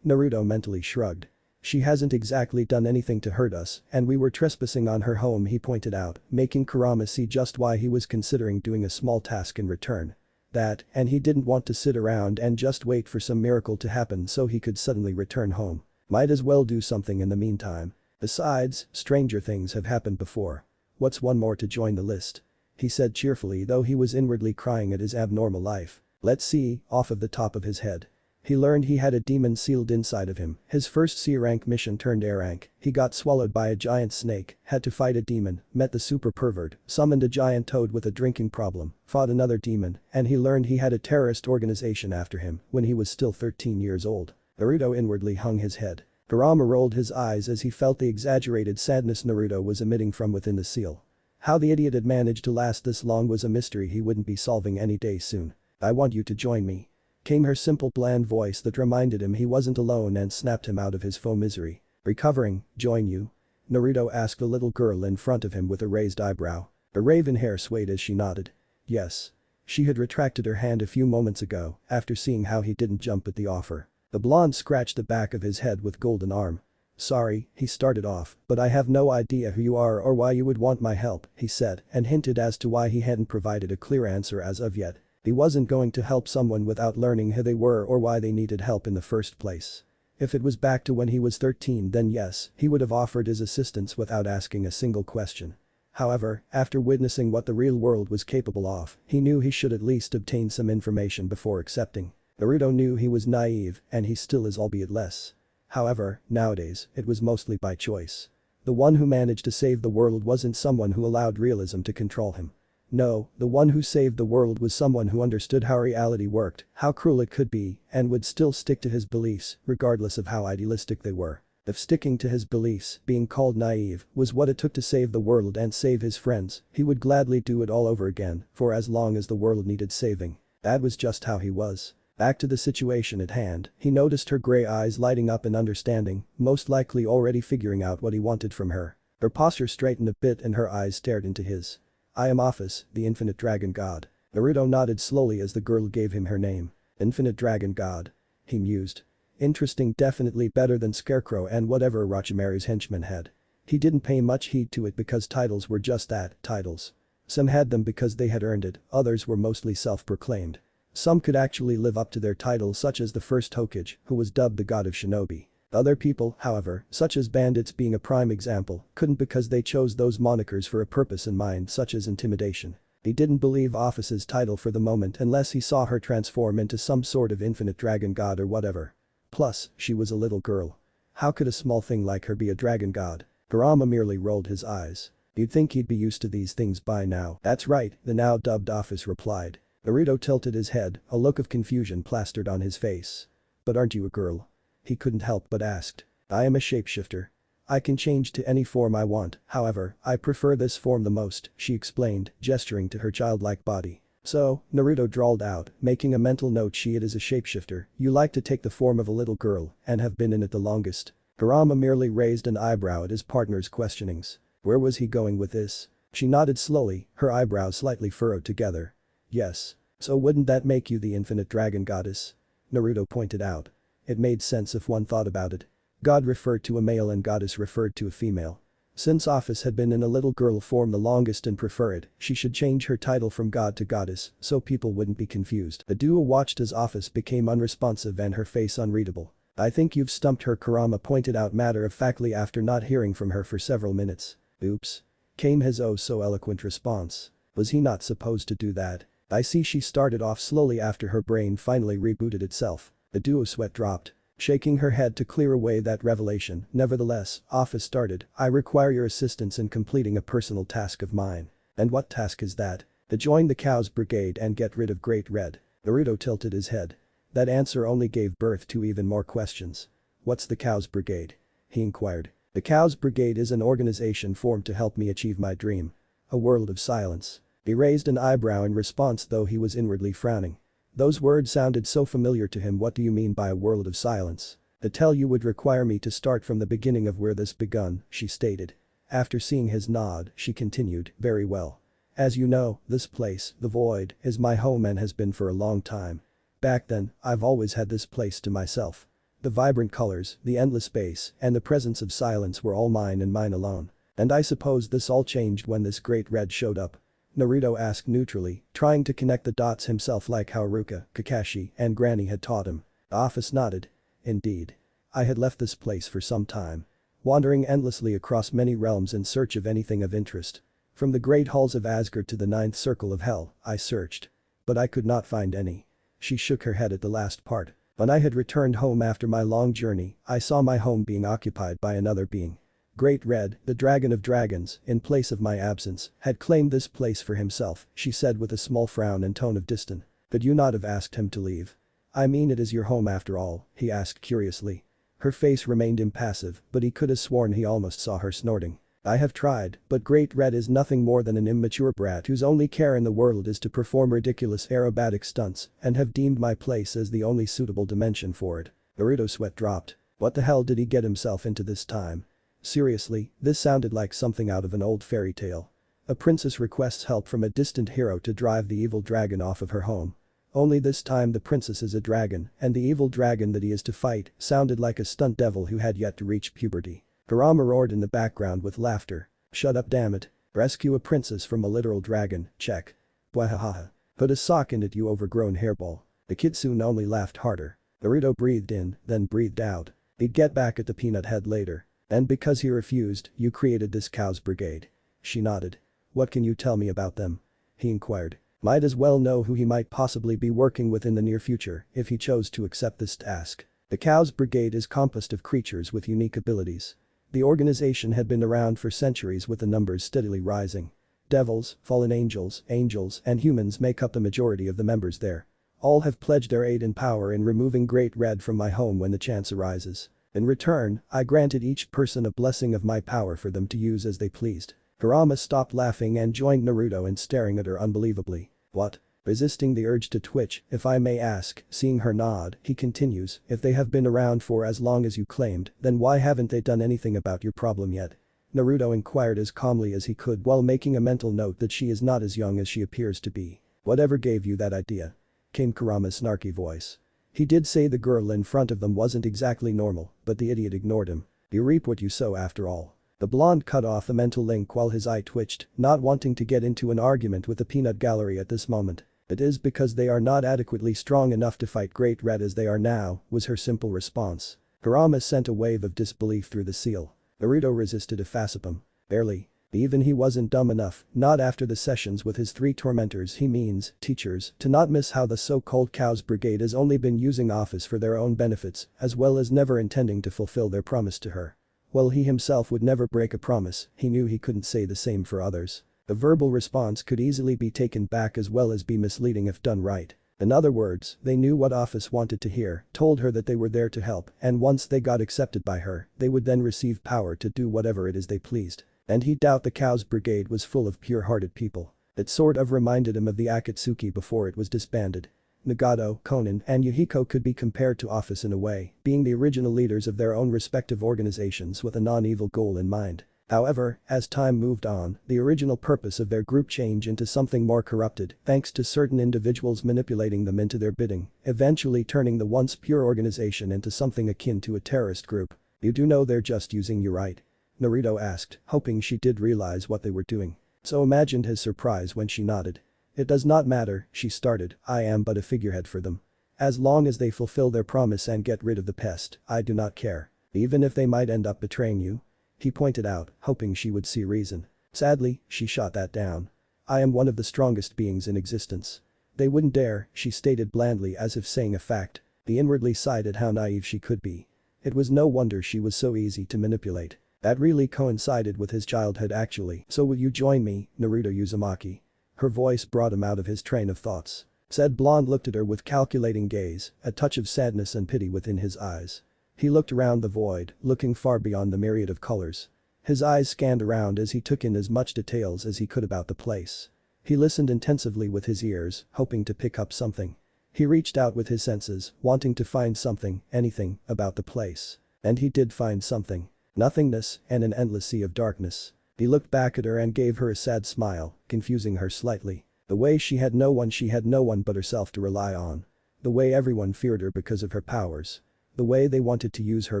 Naruto mentally shrugged. She hasn't exactly done anything to hurt us, and we were trespassing on her home, he pointed out, making Kurama see just why he was considering doing a small task in return. That, and he didn't want to sit around and just wait for some miracle to happen so he could suddenly return home. Might as well do something in the meantime. Besides, stranger things have happened before. What's one more to join the list? He said cheerfully, though he was inwardly crying at his abnormal life. Let's see, off of the top of his head. He learned he had a demon sealed inside of him. His first C-rank mission turned A-rank. He got swallowed by a giant snake, had to fight a demon, met the super pervert, summoned a giant toad with a drinking problem, fought another demon, and he learned he had a terrorist organization after him when he was still 13 years old. Naruto inwardly hung his head. Kurama rolled his eyes as he felt the exaggerated sadness Naruto was emitting from within the seal. How the idiot had managed to last this long was a mystery he wouldn't be solving any day soon. I want you to join me. Came her simple bland voice that reminded him he wasn't alone and snapped him out of his faux misery. Recovering, join you? Naruto asked the little girl in front of him with a raised eyebrow. Her raven hair swayed as she nodded. Yes. She had retracted her hand a few moments ago after seeing how he didn't jump at the offer. The blonde scratched the back of his head with golden arm. Sorry, he started off, but I have no idea who you are or why you would want my help, he said, and hinted as to why he hadn't provided a clear answer as of yet. He wasn't going to help someone without learning who they were or why they needed help in the first place. If it was back to when he was 13, then yes, he would have offered his assistance without asking a single question. However, after witnessing what the real world was capable of, he knew he should at least obtain some information before accepting. Naruto knew he was naive, and he still is, albeit less. However, nowadays, it was mostly by choice. The one who managed to save the world wasn't someone who allowed realism to control him. No, the one who saved the world was someone who understood how reality worked, how cruel it could be, and would still stick to his beliefs, regardless of how idealistic they were. If sticking to his beliefs, being called naive, was what it took to save the world and save his friends, he would gladly do it all over again, for as long as the world needed saving. That was just how he was. Back to the situation at hand, he noticed her gray eyes lighting up in understanding, most likely already figuring out what he wanted from her. Her posture straightened a bit and her eyes stared into his. I am Office, the Infinite Dragon God. Naruto nodded slowly as the girl gave him her name. Infinite Dragon God. He mused. Interesting, definitely better than Scarecrow and whatever Orochimaru's henchmen had. He didn't pay much heed to it because titles were just that, titles. Some had them because they had earned it, others were mostly self-proclaimed. Some could actually live up to their titles, such as the first Hokage, who was dubbed the God of Shinobi. Other people, however, such as bandits being a prime example, couldn't because they chose those monikers for a purpose in mind, such as intimidation. He didn't believe Office's title for the moment unless he saw her transform into some sort of infinite dragon god or whatever. Plus, she was a little girl. How could a small thing like her be a dragon god? Kurama merely rolled his eyes. You'd think he'd be used to these things by now. That's right, the now dubbed Office replied. Naruto tilted his head, a look of confusion plastered on his face. But aren't you a girl? He couldn't help but asked. I am a shapeshifter. I can change to any form I want, however, I prefer this form the most, she explained, gesturing to her childlike body. So, Naruto drawled out, making a mental note she it is a shapeshifter, you like to take the form of a little girl and have been in it the longest. Kurama merely raised an eyebrow at his partner's questionings. Where was he going with this? She nodded slowly, her eyebrows slightly furrowed together. Yes. So wouldn't that make you the infinite dragon goddess? Naruto pointed out. It made sense if one thought about it. God referred to a male and goddess referred to a female. Since Office had been in a little girl form the longest and prefer it, she should change her title from god to goddess so people wouldn't be confused. The duo watched as Office became unresponsive and her face unreadable. I think you've stumped her, Kurama pointed out matter-of-factly after not hearing from her for several minutes. Oops. Came his oh so eloquent response. Was he not supposed to do that? I see, she started off slowly after her brain finally rebooted itself. The duo's sweat dropped. Shaking her head to clear away that revelation, nevertheless, Office started, I require your assistance in completing a personal task of mine. And what task is that? To join the Cows Brigade and get rid of Great Red. Naruto tilted his head. That answer only gave birth to even more questions. What's the Cows Brigade? He inquired. The Cows Brigade is an organization formed to help me achieve my dream. A world of silence. He raised an eyebrow in response, though he was inwardly frowning. Those words sounded so familiar to him. What do you mean by a world of silence? To tell you would require me to start from the beginning of where this begun, she stated. After seeing his nod, she continued, very well. As you know, this place, the Void, is my home and has been for a long time. Back then, I've always had this place to myself. The vibrant colors, the endless space, and the presence of silence were all mine and mine alone. And I suppose this all changed when this Great Red showed up. Naruto asked neutrally, trying to connect the dots himself like how Haruka, Kakashi, and Granny had taught him. The Office nodded. Indeed. I had left this place for some time. Wandering endlessly across many realms in search of anything of interest. From the great halls of Asgard to the ninth circle of hell, I searched. But I could not find any. She shook her head at the last part. When I had returned home after my long journey, I saw my home being occupied by another being. Great Red, the dragon of dragons, in place of my absence, had claimed this place for himself, she said with a small frown and tone of disdain. Could you not have asked him to leave? I mean, it is your home after all, he asked curiously. Her face remained impassive, but he could have sworn he almost saw her snorting. I have tried, but Great Red is nothing more than an immature brat whose only care in the world is to perform ridiculous aerobatic stunts and have deemed my place as the only suitable dimension for it. Naruto's sweat dropped. What the hell did he get himself into this time? Seriously, this sounded like something out of an old fairy tale. A princess requests help from a distant hero to drive the evil dragon off of her home. Only this time the princess is a dragon, and the evil dragon that he is to fight sounded like a stunt devil who had yet to reach puberty. Kurama roared in the background with laughter. Shut up, damn it. Rescue a princess from a literal dragon, check. Bwahaha. Put a sock in it, you overgrown hairball. The kitsune only laughed harder. Naruto breathed in, then breathed out. He'd get back at the peanut head later. And because he refused, you created this Cows Brigade. She nodded. What can you tell me about them? He inquired. Might as well know who he might possibly be working with in the near future if he chose to accept this task. The Cows Brigade is composed of creatures with unique abilities. The organization had been around for centuries with the numbers steadily rising. Devils, fallen angels, and humans make up the majority of the members there. All have pledged their aid and power in removing Great Red from my home when the chance arises. In return, I granted each person a blessing of my power for them to use as they pleased. Kurama stopped laughing and joined Naruto in staring at her unbelievably. What? Resisting the urge to twitch, if I may ask, seeing her nod, he continues, if they have been around for as long as you claimed, then why haven't they done anything about your problem yet? Naruto inquired as calmly as he could while making a mental note that she is not as young as she appears to be. Whatever gave you that idea? Came Kurama's snarky voice. He did say the girl in front of them wasn't exactly normal, but the idiot ignored him. You reap what you sow after all. The blonde cut off the mental link while his eye twitched, not wanting to get into an argument with the peanut gallery at this moment. It is because they are not adequately strong enough to fight Great Red as they are now, was her simple response. Kurama sent a wave of disbelief through the seal. Naruto resisted a facepalm. Barely. Even he wasn't dumb enough, not after the sessions with his 3 tormentors, he means, teachers, to not miss how the so-called Cows Brigade has only been using Office for their own benefits, as well as never intending to fulfill their promise to her. While he himself would never break a promise, he knew he couldn't say the same for others. A verbal response could easily be taken back as well as be misleading if done right. In other words, they knew what Office wanted to hear, told her that they were there to help, and once they got accepted by her, they would then receive power to do whatever it is they pleased. And he doubt the Cows Brigade was full of pure-hearted people. It sort of reminded him of the Akatsuki before it was disbanded. Nagato, Conan, and Yuhiko could be compared to Office in a way, being the original leaders of their own respective organizations with a non-evil goal in mind. However, as time moved on, the original purpose of their group changed into something more corrupted thanks to certain individuals manipulating them into their bidding, eventually turning the once pure organization into something akin to a terrorist group. You do know they're just using you, right? Naruto asked, hoping she did realize what they were doing. So imagined his surprise when she nodded. It does not matter, she started, I am but a figurehead for them. As long as they fulfill their promise and get rid of the pest, I do not care. Even if they might end up betraying you. He pointed out, hoping she would see reason. Sadly, she shot that down. I am one of the strongest beings in existence. They wouldn't dare, she stated blandly as if saying a fact. He inwardly sighed at how naive she could be. It was no wonder she was so easy to manipulate. That really coincided with his childhood actually. So will you join me, Naruto Uzumaki? Her voice brought him out of his train of thoughts. Said blonde looked at her with calculating gaze, a touch of sadness and pity within his eyes. He looked around the void, looking far beyond the myriad of colors. His eyes scanned around as he took in as much details as he could about the place. He listened intensively with his ears, hoping to pick up something. He reached out with his senses, wanting to find something, anything, about the place. And he did find something. Nothingness and an endless sea of darkness. He looked back at her and gave her a sad smile, confusing her slightly. The way she had no one but herself to rely on. The way everyone feared her because of her powers. The way they wanted to use her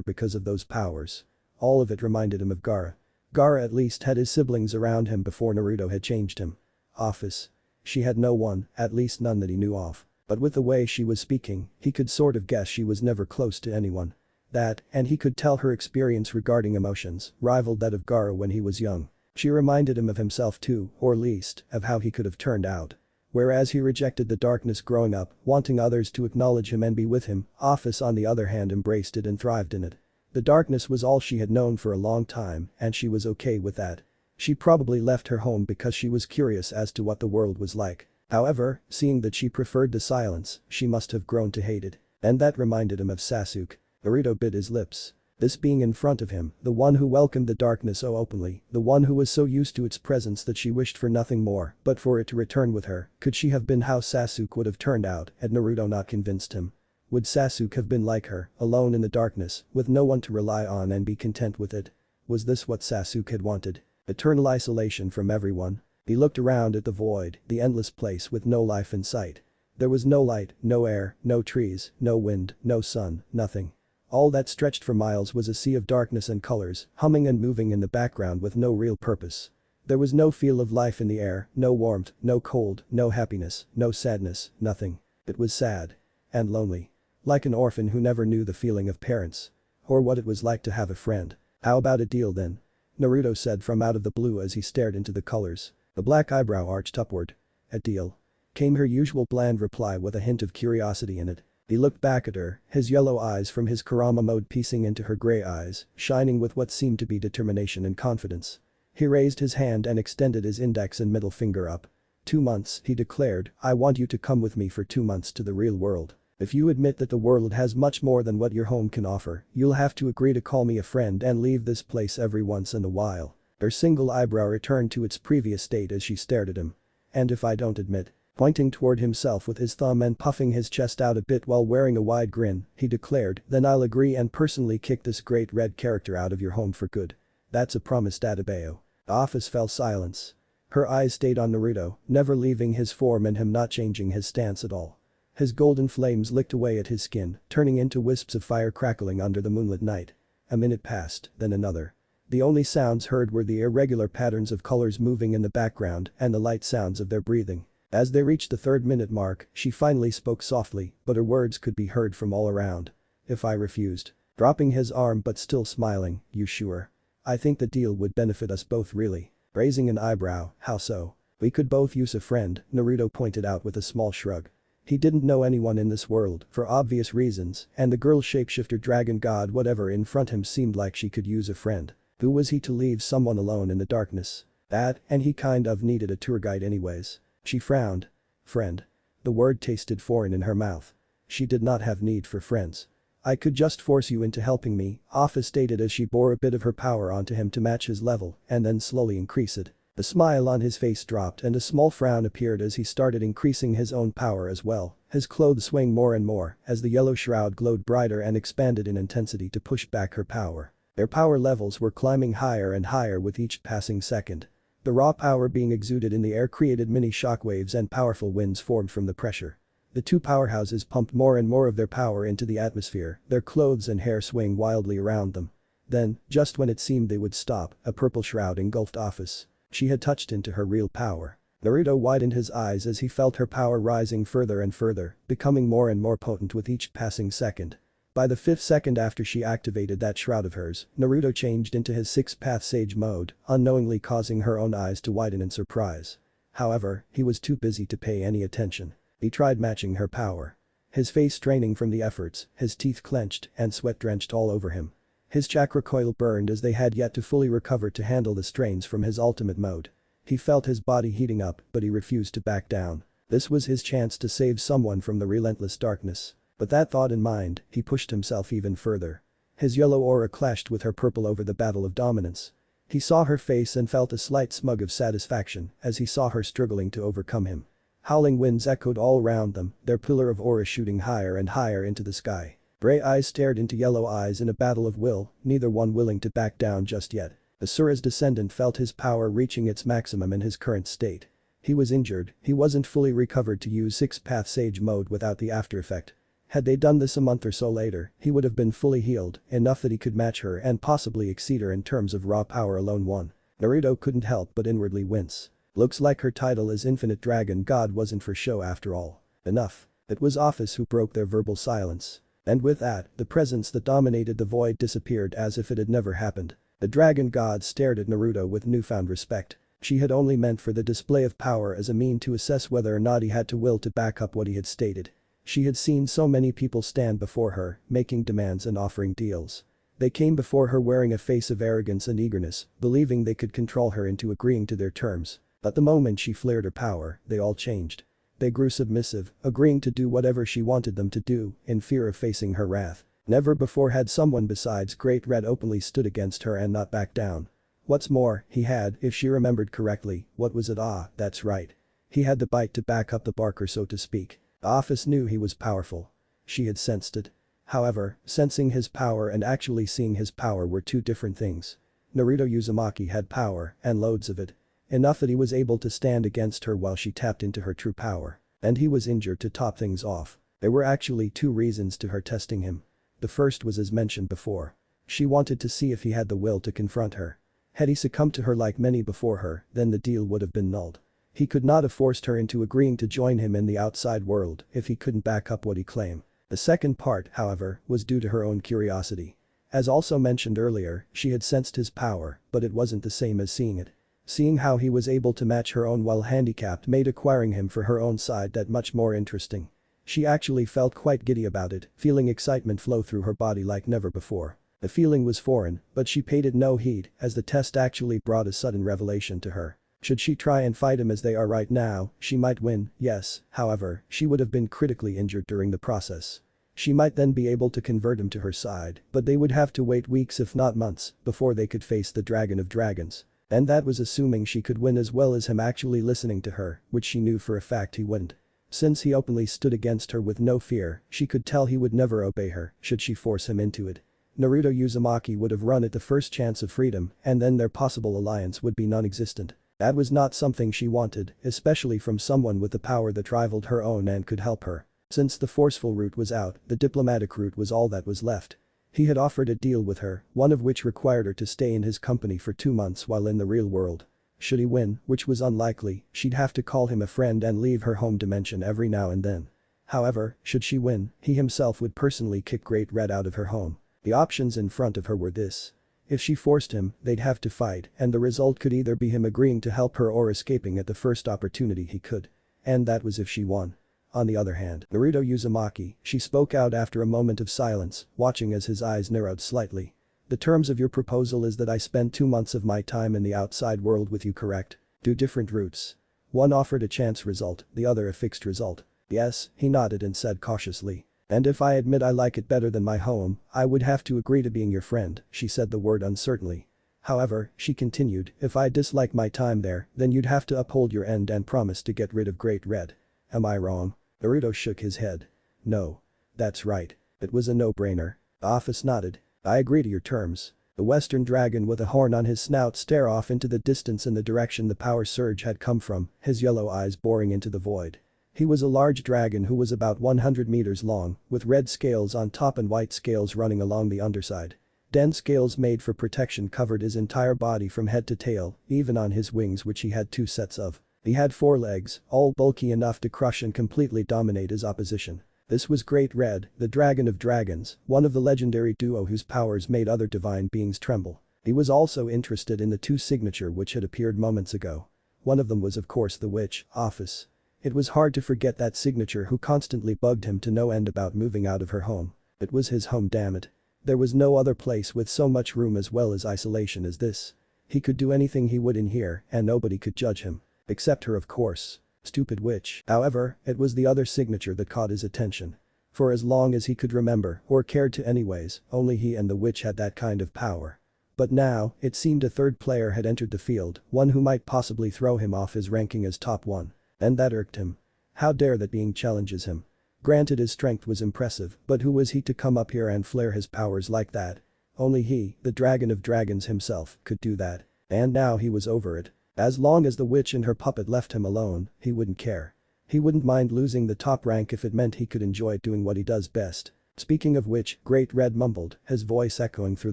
because of those powers. All of it reminded him of Gaara. Gaara at least had his siblings around him before Naruto had changed him. Office. She had no one, at least none that he knew of. But with the way she was speaking, he could sort of guess she was never close to anyone. That, and he could tell her experience regarding emotions, rivaled that of Gaara when he was young. She reminded him of himself too, or least, of how he could have turned out. Whereas he rejected the darkness growing up, wanting others to acknowledge him and be with him, Office on the other hand embraced it and thrived in it. The darkness was all she had known for a long time, and she was okay with that. She probably left her home because she was curious as to what the world was like. However, seeing that she preferred the silence, she must have grown to hate it. And that reminded him of Sasuke. Naruto bit his lips. This being in front of him, the one who welcomed the darkness so openly, the one who was so used to its presence that she wished for nothing more but for it to return with her, could she have been how Sasuke would have turned out had Naruto not convinced him? Would Sasuke have been like her, alone in the darkness, with no one to rely on and be content with it? Was this what Sasuke had wanted? Eternal isolation from everyone? He looked around at the void, the endless place with no life in sight. There was no light, no air, no trees, no wind, no sun, nothing. All that stretched for miles was a sea of darkness and colors, humming and moving in the background with no real purpose. There was no feel of life in the air, no warmth, no cold, no happiness, no sadness, nothing. It was sad. And lonely. Like an orphan who never knew the feeling of parents. Or what it was like to have a friend. How about a deal then? Naruto said from out of the blue as he stared into the colors. The black eyebrow arched upward. A deal? Came her usual bland reply with a hint of curiosity in it. He looked back at her, his yellow eyes from his Kurama mode piecing into her gray eyes, shining with what seemed to be determination and confidence. He raised his hand and extended his index and middle finger up. 2 months, he declared, I want you to come with me for 2 months to the real world. If you admit that the world has much more than what your home can offer, you'll have to agree to call me a friend and leave this place every once in a while. Her single eyebrow returned to its previous state as she stared at him. And if I don't admit? Pointing toward himself with his thumb and puffing his chest out a bit while wearing a wide grin, he declared, then I'll agree and personally kick this great red character out of your home for good. That's a promise, Adebayo. Office fell silence. Her eyes stayed on Naruto, never leaving his form and him not changing his stance at all. His golden flames licked away at his skin, turning into wisps of fire crackling under the moonlit night. A minute passed, then another. The only sounds heard were the irregular patterns of colors moving in the background and the light sounds of their breathing. As they reached the 3rd-minute mark, she finally spoke softly, but her words could be heard from all around. If I refused. Dropping his arm but still smiling, you sure? I think the deal would benefit us both really. Raising an eyebrow, how so? We could both use a friend, Naruto pointed out with a small shrug. He didn't know anyone in this world, for obvious reasons, and the girl shapeshifter dragon god whatever in front him seemed like she could use a friend. Who was he to leave someone alone in the darkness? That, and he kind of needed a tour guide anyways. She frowned. Friend. The word tasted foreign in her mouth. She did not have need for friends. I could just force you into helping me, Offa stated as she bore a bit of her power onto him to match his level and then slowly increase it. The smile on his face dropped and a small frown appeared as he started increasing his own power as well, his clothes swaying more and more as the yellow shroud glowed brighter and expanded in intensity to push back her power. Their power levels were climbing higher and higher with each passing second. The raw power being exuded in the air created mini shockwaves and powerful winds formed from the pressure. The two powerhouses pumped more and more of their power into the atmosphere, their clothes and hair swaying wildly around them. Then, just when it seemed they would stop, a purple shroud engulfed Office. She had touched into her real power. Naruto widened his eyes as he felt her power rising further and further, becoming more and more potent with each passing second. By the 5th second after she activated that shroud of hers, Naruto changed into his 6th-path Sage mode, unknowingly causing her own eyes to widen in surprise. However, he was too busy to pay any attention. He tried matching her power. His face straining from the efforts, his teeth clenched and sweat drenched all over him. His chakra coil burned as they had yet to fully recover to handle the strains from his ultimate mode. He felt his body heating up but he refused to back down. This was his chance to save someone from the relentless darkness. With that thought in mind, he pushed himself even further. His yellow aura clashed with her purple over the battle of dominance. He saw her face and felt a slight smug of satisfaction as he saw her struggling to overcome him. Howling winds echoed all around them, their pillar of aura shooting higher and higher into the sky. Gray eyes stared into yellow eyes in a battle of will, neither one willing to back down just yet. Asura's descendant felt his power reaching its maximum in his current state. He was injured, he wasn't fully recovered to use 6th-path Sage mode without the after effect. Had they done this a month or so later, he would have been fully healed, enough that he could match her and possibly exceed her in terms of raw power alone. Naruto couldn't help but inwardly wince. Looks like her title as Infinite Dragon God wasn't for show after all. Enough. It was Office who broke their verbal silence. And with that, the presence that dominated the void disappeared as if it had never happened. The Dragon God stared at Naruto with newfound respect. She had only meant for the display of power as a mean to assess whether or not he had to will to back up what he had stated. She had seen so many people stand before her, making demands and offering deals. They came before her wearing a face of arrogance and eagerness, believing they could control her into agreeing to their terms. But the moment she flared her power, they all changed. They grew submissive, agreeing to do whatever she wanted them to do, in fear of facing her wrath. Never before had someone besides Great Red openly stood against her and not backed down. What's more, he had, if she remembered correctly, what was it? That's right. He had the bite to back up the barker, so to speak. The Office knew he was powerful. She had sensed it. However, sensing his power and actually seeing his power were two different things. Naruto Uzumaki had power, and loads of it. Enough that he was able to stand against her while she tapped into her true power. And he was injured to top things off. There were actually two reasons to her testing him. The first was as mentioned before. She wanted to see if he had the will to confront her. Had he succumbed to her like many before her, then the deal would have been nulled. He could not have forced her into agreeing to join him in the outside world if he couldn't back up what he claimed. The second part, however, was due to her own curiosity. As also mentioned earlier, she had sensed his power, but it wasn't the same as seeing it. Seeing how he was able to match her own while handicapped made acquiring him for her own side that much more interesting. She actually felt quite giddy about it, feeling excitement flow through her body like never before. The feeling was foreign, but she paid it no heed as the test actually brought a sudden revelation to her. Should she try and fight him as they are right now, she might win, yes, however, she would have been critically injured during the process. She might then be able to convert him to her side, but they would have to wait weeks if not months before they could face the Dragon of Dragons. And that was assuming she could win as well as him actually listening to her, which she knew for a fact he wouldn't. Since he openly stood against her with no fear, she could tell he would never obey her should she force him into it. Naruto Uzumaki would have run at the first chance of freedom and then their possible alliance would be non-existent. That was not something she wanted, especially from someone with a power that rivaled her own and could help her. Since the forceful route was out, the diplomatic route was all that was left. He had offered a deal with her, one of which required her to stay in his company for 2 months while in the real world. Should he win, which was unlikely, she'd have to call him a friend and leave her home dimension every now and then. However, should she win, he himself would personally kick Great Red out of her home. The options in front of her were this. If she forced him, they'd have to fight, and the result could either be him agreeing to help her or escaping at the first opportunity he could. And that was if she won. On the other hand, Naruto Uzumaki, she spoke out after a moment of silence, watching as his eyes narrowed slightly. The terms of your proposal is that I spend 2 months of my time in the outside world with you, correct? 2 different routes. One offered a chance result, the other a fixed result. Yes, he nodded and said cautiously. And if I admit I like it better than my home, I would have to agree to being your friend, she said the word uncertainly. However, she continued, if I dislike my time there, then you'd have to uphold your end and promise to get rid of Great Red. Am I wrong? Naruto shook his head. No. That's right. It was a no-brainer. The office nodded. I agree to your terms. The western dragon with a horn on his snout stared off into the distance in the direction the power surge had come from, his yellow eyes boring into the void. He was a large dragon who was about 100 meters long, with red scales on top and white scales running along the underside. Dense scales made for protection covered his entire body from head to tail, even on his wings which he had 2 sets of. He had 4 legs, all bulky enough to crush and completely dominate his opposition. This was Great Red, the Dragon of Dragons, one of the legendary duo whose powers made other divine beings tremble. He was also interested in the 2 signature which had appeared moments ago. One of them was of course the witch, Office. It was hard to forget that signature who constantly bugged him to no end about moving out of her home. It was his home, damn it. There was no other place with so much room as well as isolation as this. He could do anything he would in here and nobody could judge him. Except her, of course. Stupid witch. However, it was the other signature that caught his attention. For as long as he could remember, or cared to anyways, only he and the witch had that kind of power. But now, it seemed a third player had entered the field, one who might possibly throw him off his ranking as top 1. And that irked him. How dare that being challenges him. Granted his strength was impressive, but who was he to come up here and flare his powers like that? Only he, the Dragon of Dragons himself, could do that. And now he was over it. As long as the witch and her puppet left him alone, he wouldn't care. He wouldn't mind losing the top rank if it meant he could enjoy doing what he does best. Speaking of which, Great Red mumbled, his voice echoing through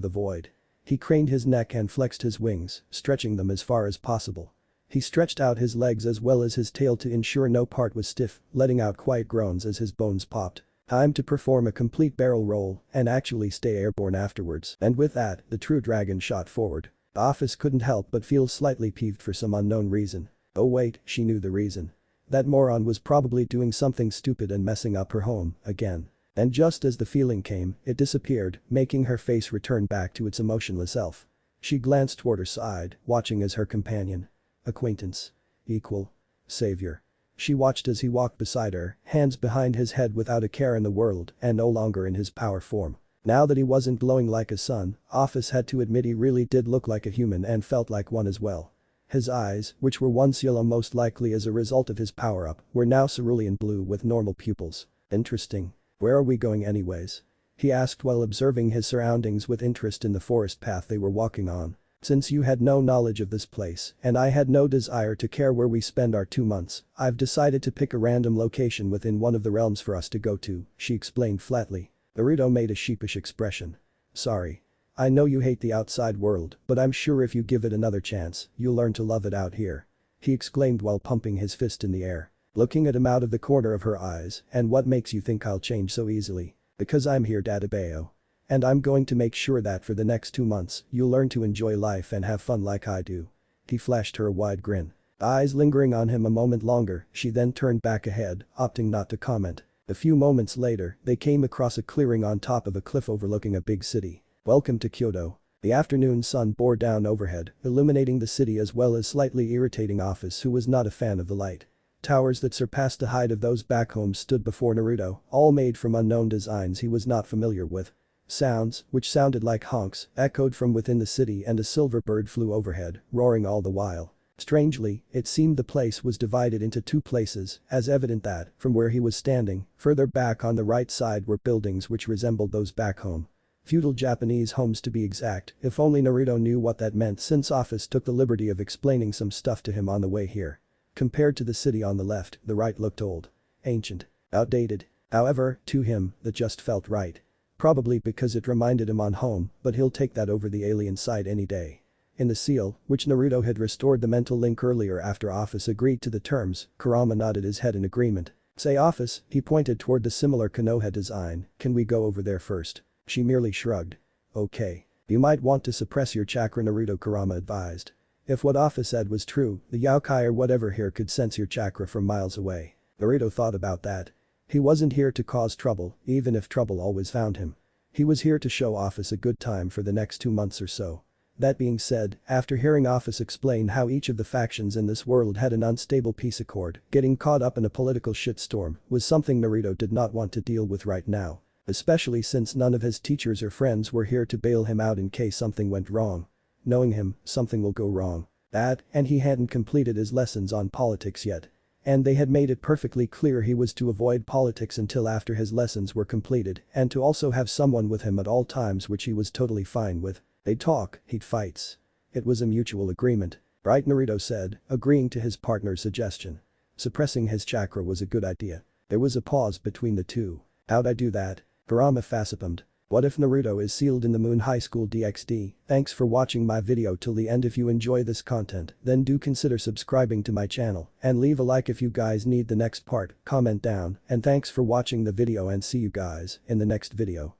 the void. He craned his neck and flexed his wings, stretching them as far as possible. He stretched out his legs as well as his tail to ensure no part was stiff, letting out quiet groans as his bones popped. Time to perform a complete barrel roll and actually stay airborne afterwards. And with that, the true dragon shot forward. The Office couldn't help but feel slightly peeved for some unknown reason. Oh wait, she knew the reason. That moron was probably doing something stupid and messing up her home, again. And just as the feeling came, it disappeared, making her face return back to its emotionless self. She glanced toward her side, watching as her companion. Acquaintance. Equal. Savior. She watched as he walked beside her, hands behind his head without a care in the world and no longer in his power form. Now that he wasn't glowing like a sun, Office had to admit he really did look like a human and felt like one as well. His eyes, which were once yellow most likely as a result of his power-up, were now cerulean blue with normal pupils. Interesting. Where are we going anyways? He asked while observing his surroundings with interest in the forest path they were walking on. Since you had no knowledge of this place and I had no desire to care where we spend our 2 months, I've decided to pick a random location within one of the realms for us to go to, she explained flatly. Naruto made a sheepish expression. Sorry. I know you hate the outside world, but I'm sure if you give it another chance, you'll learn to love it out here. He exclaimed while pumping his fist in the air. Looking at him out of the corner of her eyes, and what makes you think I'll change so easily? Because I'm here, Dadabeo. And I'm going to make sure that for the next 2 months, you'll learn to enjoy life and have fun like I do. He flashed her a wide grin. Eyes lingering on him a moment longer, she then turned back ahead, opting not to comment. A few moments later, they came across a clearing on top of a cliff overlooking a big city. Welcome to Kyoto. The afternoon sun bore down overhead, illuminating the city as well as slightly irritating Office who was not a fan of the light. Towers that surpassed the height of those back home stood before Naruto, all made from unknown designs he was not familiar with. Sounds, which sounded like honks, echoed from within the city and a silver bird flew overhead, roaring all the while. Strangely, it seemed the place was divided into 2 places, as evident that, from where he was standing, further back on the right side were buildings which resembled those back home. Feudal Japanese homes to be exact, if only Naruto knew what that meant since Office took the liberty of explaining some stuff to him on the way here. Compared to the city on the left, the right looked old. Ancient. Outdated. However, to him, that just felt right. Probably because it reminded him on home, but he'll take that over the alien side any day. In the seal, which Naruto had restored the mental link earlier after Office agreed to the terms, Kurama nodded his head in agreement. Say Office, he pointed toward the similar Konoha design, can we go over there first? She merely shrugged. Okay. You might want to suppress your chakra, Naruto, Kurama advised. If what Office said was true, the Yokai or whatever here could sense your chakra from miles away. Naruto thought about that. He wasn't here to cause trouble, even if trouble always found him. He was here to show Office a good time for the next 2 months or so. That being said, after hearing Office explain how each of the factions in this world had an unstable peace accord, getting caught up in a political shitstorm was something Naruto did not want to deal with right now. Especially since none of his teachers or friends were here to bail him out in case something went wrong. Knowing him, something will go wrong. That, and he hadn't completed his lessons on politics yet. And they had made it perfectly clear he was to avoid politics until after his lessons were completed and to also have someone with him at all times, which he was totally fine with. They'd talk, he'd fights. It was a mutual agreement. Right, Naruto said, agreeing to his partner's suggestion. Suppressing his chakra was a good idea. There was a pause between the two. How'd I do that? Kurama facepalmed. What if Naruto is sealed in the Moon Highschool DxD? Thanks for watching my video till the end. If you enjoy this content, then do consider subscribing to my channel and leave a like if you guys need the next part, comment down, and thanks for watching the video and see you guys in the next video.